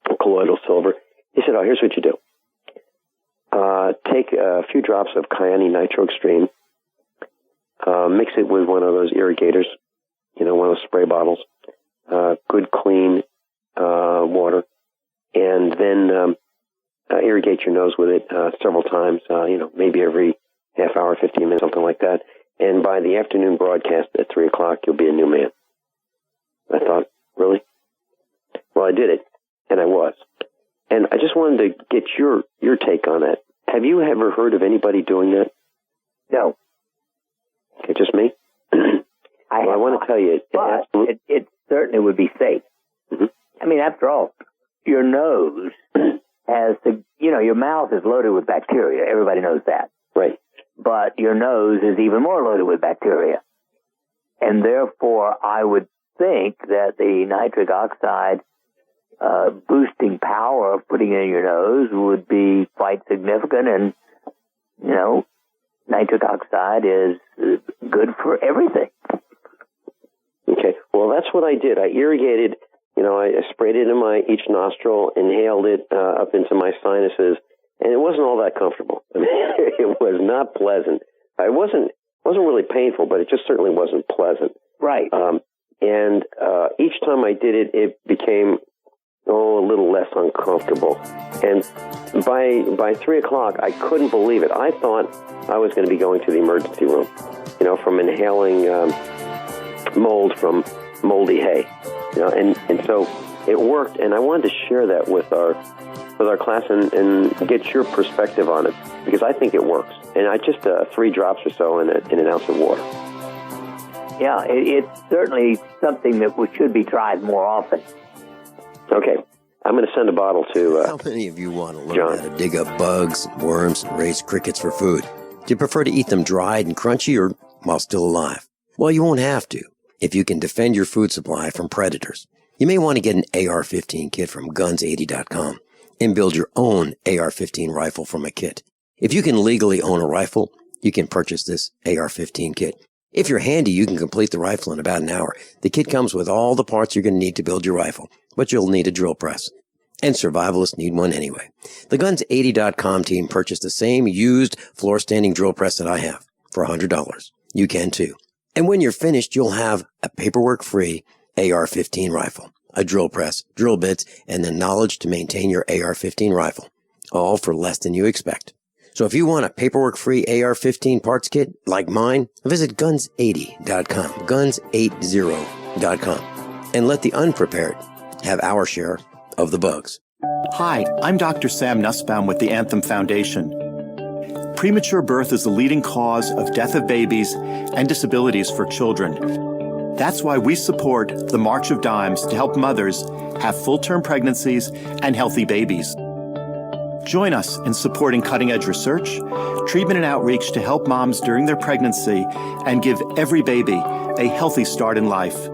[SPEAKER 1] and colloidal silver. He said, oh, here's what you do. Take a few drops of Kyani Nitro Extreme, mix it with one of those irrigators, one of those spray bottles, good clean water, and then irrigate your nose with it several times, maybe every half hour, 15 minutes, something like that. And by the afternoon broadcast at 3 o'clock, you'll be a new man. I thought, really? Well, I did it, and I was. And I just wanted to get your take on that. Have you ever heard of anybody doing that?
[SPEAKER 4] No.
[SPEAKER 1] Okay, just me? I want to tell you,
[SPEAKER 4] it certainly would be safe.
[SPEAKER 1] Mm-hmm.
[SPEAKER 4] I mean, after all, your nose has your mouth is loaded with bacteria. Everybody knows that.
[SPEAKER 1] Right.
[SPEAKER 4] But your nose is even more loaded with bacteria. And therefore, I would think that the nitric oxide boosting power of putting it in your nose would be quite significant. And, nitric oxide is good for everything.
[SPEAKER 1] Okay. Well, that's what I did. I irrigated, I sprayed it in each nostril, inhaled it up into my sinuses, and it wasn't all that comfortable. I mean, it was not pleasant. It wasn't really painful, but it just certainly wasn't pleasant.
[SPEAKER 4] Right.
[SPEAKER 1] And each time I did it, it became a little less uncomfortable. And by 3 o'clock, I couldn't believe it. I thought I was going to be going to the emergency room, from inhaling mold from moldy hay, and so it worked. And I wanted to share that with our class and get your perspective on it, because I think it works. And I just 3 drops or so in an ounce of water.
[SPEAKER 4] Yeah, it's certainly something that should be tried more often.
[SPEAKER 1] Okay. I'm going to send a bottle to
[SPEAKER 3] How many of you want to learn
[SPEAKER 1] John.
[SPEAKER 3] how to dig up bugs, worms, and raise crickets for food? Do you prefer to eat them dried and crunchy or while still alive? Well, you won't have to if you can defend your food supply from predators. You may want to get an AR-15 kit from guns80.com and build your own AR-15 rifle from a kit. If you can legally own a rifle, you can purchase this AR-15 kit. If you're handy, you can complete the rifle in about an hour. The kit comes with all the parts you're going to need to build your rifle, but you'll need a drill press. And survivalists need one anyway. The Guns80.com team purchased the same used floor-standing drill press that I have for $100. You can too. And when you're finished, you'll have a paperwork-free AR-15 rifle, a drill press, drill bits, and the knowledge to maintain your AR-15 rifle, all for less than you expect. So if you want a paperwork-free AR-15 parts kit like mine, visit Guns80.com, Guns80.com, and let the unprepared have our share of the bugs.
[SPEAKER 12] Hi, I'm Dr. Sam Nussbaum with the Anthem Foundation. Premature birth is the leading cause of death of babies and disabilities for children. That's why we support the March of Dimes to help mothers have full-term pregnancies and healthy babies. Join us in supporting cutting-edge research, treatment, and outreach to help moms during their pregnancy and give every baby a healthy start in life.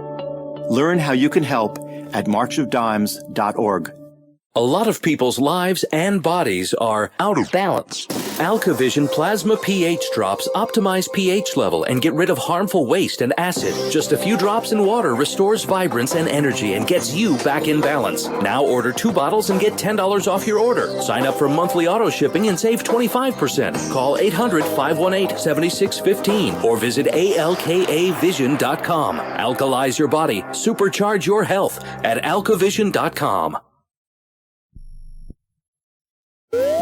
[SPEAKER 12] Learn how you can help at marchofdimes.org.
[SPEAKER 17] A lot of people's lives and bodies are out of balance. AlkaVision Plasma pH drops optimize pH level and get rid of harmful waste and acid. Just a few drops in water restores vibrance and energy and gets you back in balance. Now order 2 bottles and get $10 off your order. Sign up for monthly auto shipping and save 25%. Call 800-518-7615 or visit alkavision.com. Alkalize your body. Supercharge your health at alkavision.com.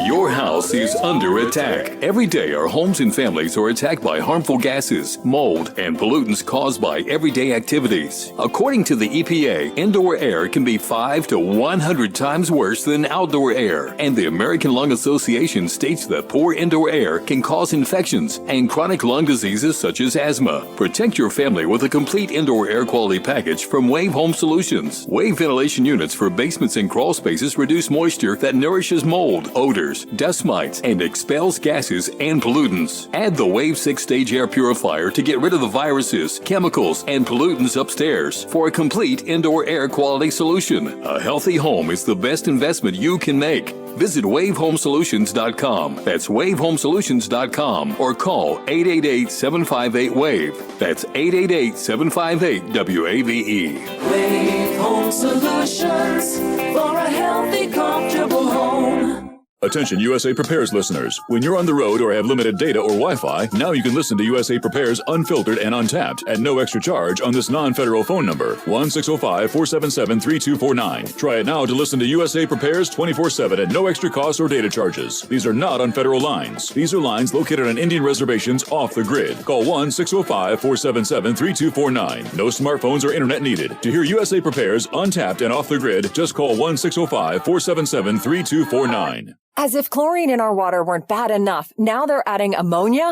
[SPEAKER 10] Your health
[SPEAKER 18] house is under attack. Every day, our homes and families are attacked by harmful gases, mold, and pollutants caused by everyday activities. According to the EPA, indoor air can be 5 to 100 times worse than outdoor air. And the American Lung Association states that poor indoor air can cause infections and chronic lung diseases such as asthma. Protect your family with a complete indoor air quality package from Wave Home Solutions. Wave ventilation units for basements and crawl spaces reduce moisture that nourishes mold, odors, dust mites, and expels gases and pollutants. Add the Wave 6-stage air purifier to get rid of the viruses, chemicals, and pollutants upstairs for a complete indoor air quality solution. A healthy home is the best investment you can make. Visit WaveHomeSolutions.com. That's WaveHomeSolutions.com or call 888-758-WAVE. That's 888-758-WAVE.
[SPEAKER 5] Wave Home Solutions for a healthy, comfortable home.
[SPEAKER 2] Attention USA Prepares listeners. When you're on the road or have limited data or Wi-Fi, now you can listen to USA Prepares unfiltered and untapped at no extra charge on this non-federal phone number, 1-605-477-3249. Try it now to listen to USA Prepares 24/7 at no extra cost or data charges. These are not on federal lines. These are lines located on Indian reservations off the grid. Call 1-605-477-3249. No smartphones or internet needed. To hear USA Prepares untapped and off the grid, just call 1-605-477-3249.
[SPEAKER 20] As if chlorine in our water weren't bad enough, now they're adding ammonia?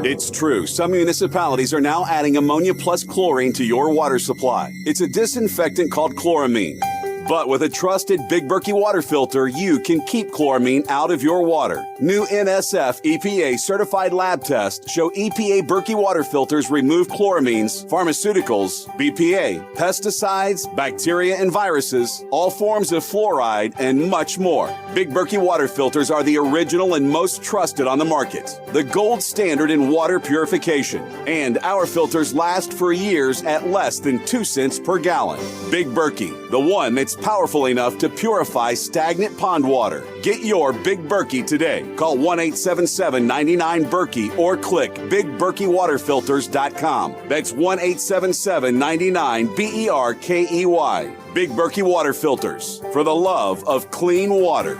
[SPEAKER 21] It's true. Some municipalities are now adding ammonia plus chlorine to your water supply. It's a disinfectant called chloramine. But with a trusted Big Berkey water filter, you can keep chloramine out of your water. New NSF EPA certified lab tests show EPA Berkey water filters remove chloramines, pharmaceuticals, BPA, pesticides, bacteria and viruses, all forms of fluoride, and much more. Big Berkey water filters are the original and most trusted on the market. The gold standard in water purification. And our filters last for years at less than 2 cents per gallon. Big Berkey, the one that's powerful enough to purify stagnant pond water. Get your Big Berkey today. Call 1-877-99-BERKEY or click BigBerkeyWaterFilters.com. That's 1-877-99-BERKEY. Big Berkey Water Filters, for the love of clean water.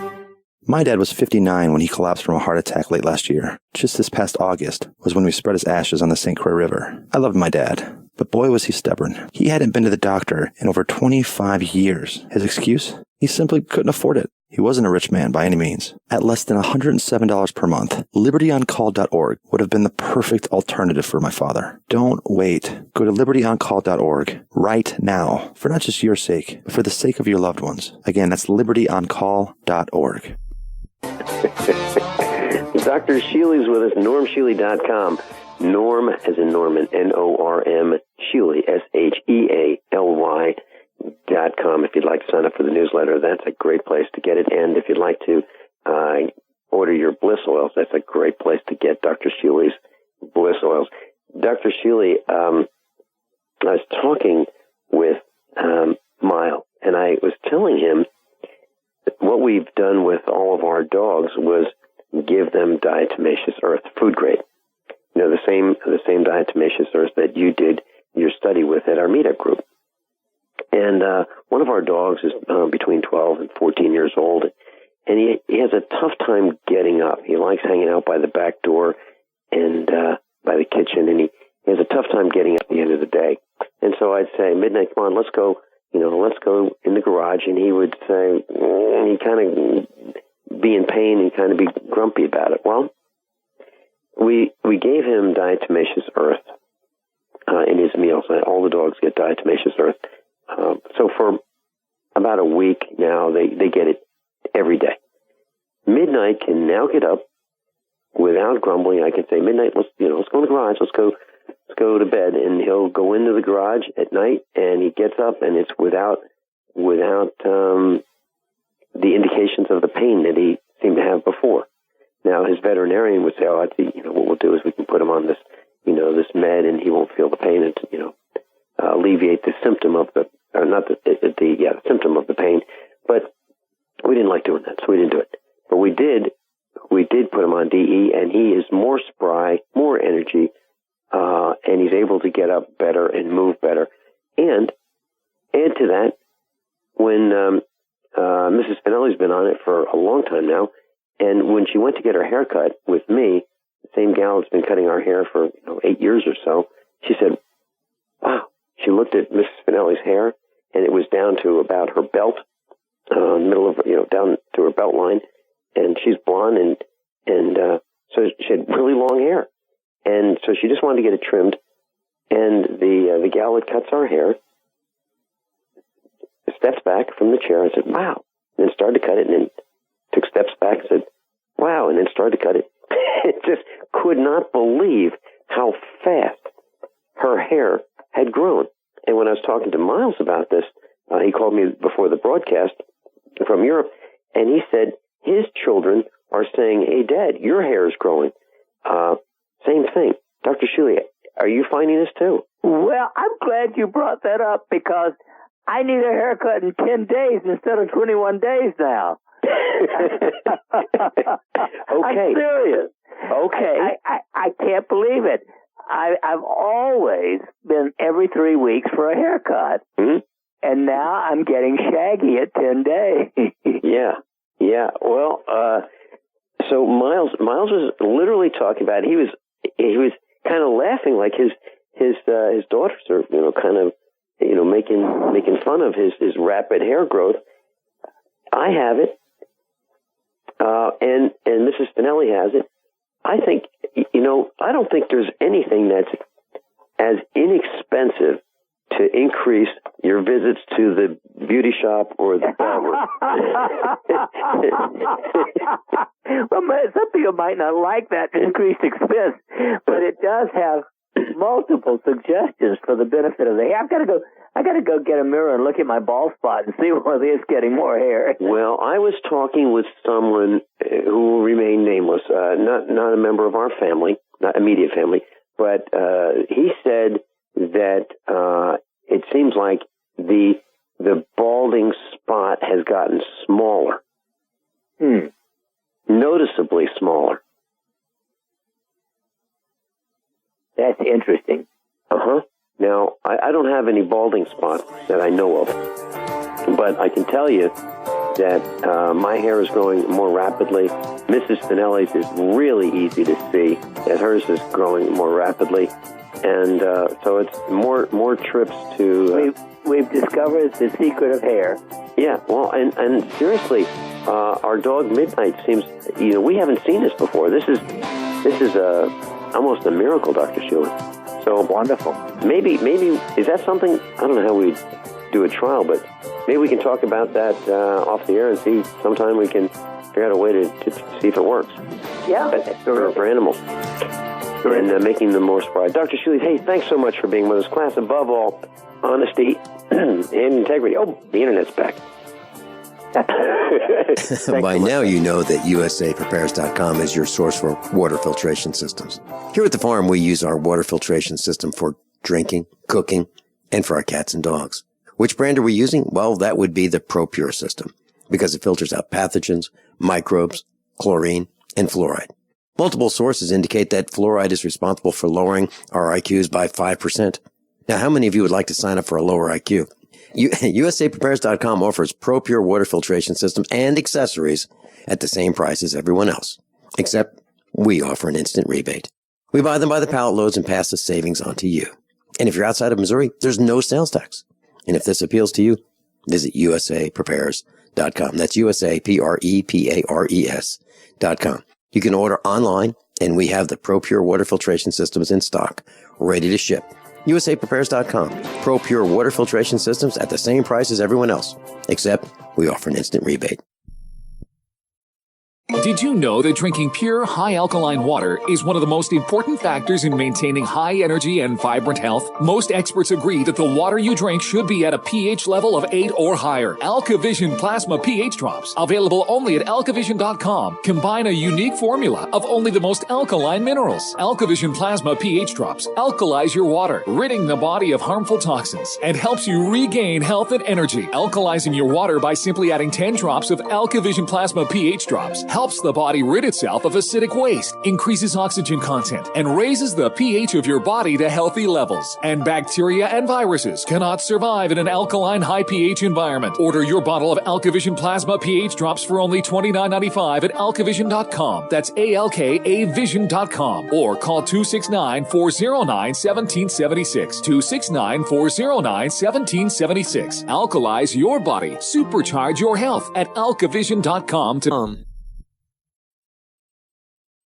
[SPEAKER 22] My dad was 59 when he collapsed from a heart attack late last year. Just this past August was when we spread his ashes on the St. Croix River. I loved my dad, but boy was he stubborn. He hadn't been to the doctor in over 25 years. His excuse? He simply couldn't afford it. He wasn't a rich man by any means. At less than $107 per month, LibertyOnCall.org would have been the perfect alternative for my father. Don't wait. Go to LibertyOnCall.org right now, for not just your sake, but for the sake of your loved ones. Again, that's LibertyOnCall.org.
[SPEAKER 1] Dr. Shealy's with us, normshealy.com. Norm as in Norman, N-O-R-M, Shealy, SHEALY.com. If you'd like to sign up for the newsletter, that's a great place to get it. And if you'd like to order your bliss oils, that's a great place to get Dr. Shealy's bliss oils. Dr. Shealy, I was talking with Mile, and I was telling him that what we've done with all of our dogs was give them diatomaceous earth, food grade. You know, the same diatomaceous earth that you did your study with at our meetup group. And one of our dogs is between 12 and 14 years old, and he has a tough time getting up. He likes hanging out by the back door and by the kitchen, and he has a tough time getting up at the end of the day. And so I'd say, midnight, come on, let's go in the garage. And he would say, he'd kind of be in pain and kind of be grumpy about it. Well, we gave him diatomaceous earth in his meals. All the dogs get diatomaceous earth. So for about a week now, they get it every day. Midnight can now get up without grumbling. I can say, Midnight, let's go in the garage. Let's go to bed. And he'll go into the garage at night, and he gets up, and it's without the indications of the pain that he seemed to have before. Now, his veterinarian would say, what we'll do is we can put him on this, this med, and he won't feel the pain, and alleviate the symptom of the symptom of the pain. But we didn't like doing that, so we didn't do it. But we did put him on DE, and he is more spry, more energy, and he's able to get up better and move better. And add to that, when Mrs. Finelli's been on it for a long time now, And when she went to get her hair cut with me, the same gal that's been cutting our hair for 8 years or so, she said, wow. She looked at Mrs. Finelli's hair, and it was down to about her belt, middle of, down to her belt line. And she's blonde, and so she had really long hair. And so she just wanted to get it trimmed. And the gal that cuts our hair steps back from the chair and said, wow. And then started to cut it, and then took steps back and said, wow, and then started to cut it. It just could not believe how fast her hair had grown. And when I was talking to Miles about this, he called me before the broadcast from Europe, and he said his children are saying, hey, Dad, your hair is growing. Same thing. Dr. Shealy, are you finding this too?
[SPEAKER 4] Well, I'm glad you brought that up because I need a haircut in 10 days instead of 21 days now.
[SPEAKER 1] Okay.
[SPEAKER 4] I'm serious.
[SPEAKER 1] Okay.
[SPEAKER 4] I can't believe it. I've always been every 3 weeks for a haircut.
[SPEAKER 1] Mm-hmm.
[SPEAKER 4] And now I'm getting shaggy at 10 days.
[SPEAKER 1] Yeah. Well, so Miles was literally talking about it. He was kind of laughing like his daughters are, kind of, making fun of his rapid hair growth. I have it. And Mrs. Finelli has it. I think, I don't think there's anything that's as inexpensive to increase your visits to the beauty shop or the barber.
[SPEAKER 4] Well, some people might not like that increased expense, but it does have multiple suggestions for the benefit of the hair. I gotta go get a mirror and look at my bald spot and see whether it's getting more hair.
[SPEAKER 1] Well, I was talking with someone who will remain nameless, not a member of our family, not immediate family, but he said that it seems like the balding spot has gotten smaller. Noticeably smaller.
[SPEAKER 4] That's interesting.
[SPEAKER 1] Now, I don't have any balding spots that I know of, but I can tell you that my hair is growing more rapidly. Mrs. Finelli's is really easy to see that hers is growing more rapidly, and so it's more trips to.
[SPEAKER 4] We've discovered the secret of hair.
[SPEAKER 1] Yeah, well, and seriously, our dog Midnight seems. We haven't seen this before. This is almost a miracle, Dr. Shealy. So
[SPEAKER 4] wonderful.
[SPEAKER 1] Maybe is that something? I don't know how we do a trial, but maybe we can talk about that off the air and see. Sometime we can figure out a way to see if it works.
[SPEAKER 4] Yeah,
[SPEAKER 1] for animals. And making them more spry. Dr. Shealy, hey, thanks so much for being with us. Class, above all, honesty and integrity. Oh, the internet's back.
[SPEAKER 3] By now you know that USAPrepares.com is your source for water filtration systems. Here at the farm, we use our water filtration system for drinking, cooking, and for our cats and dogs. Which brand are we using? Well, that would be the ProPure system, because it filters out pathogens, microbes, chlorine, and fluoride. Multiple sources indicate that fluoride is responsible for lowering our IQs by 5%. Now, how many of you would like to sign up for a lower IQ? USAPrepares.com offers ProPure water filtration systems and accessories at the same price as everyone else, except we offer an instant rebate. We buy them by the pallet loads and pass the savings on to you. And if you're outside of Missouri, there's no sales tax. And if this appeals to you, visit USAPrepares.com. That's USAPrepares.com. You can order online, and we have the ProPure water filtration systems in stock, ready to ship. USAPrepares.com. ProPure water filtration systems at the same price as everyone else, except we offer an instant rebate.
[SPEAKER 19] Did you know that drinking pure, high alkaline water is one of the most important factors in maintaining high energy and vibrant health? Most experts agree that the water you drink should be at a pH level of 8 or higher. AlkaVision Plasma pH Drops, available only at alkavision.com, combine a unique formula of only the most alkaline minerals. AlkaVision Plasma pH Drops alkalize your water, ridding the body of harmful toxins, and helps you regain health and energy. Alkalizing your water by simply adding 10 drops of AlkaVision Plasma pH Drops helps helps the body rid itself of acidic waste, increases oxygen content, and raises the pH of your body to healthy levels. And bacteria and viruses cannot survive in an alkaline high pH environment. Order your bottle of AlkaVision Plasma pH drops for only $29.95 at alkavision.com. That's ALKAvision.com. Or call 269-409-1776. 269-409-1776. Alkalize your body. Supercharge your health at alkavision.com.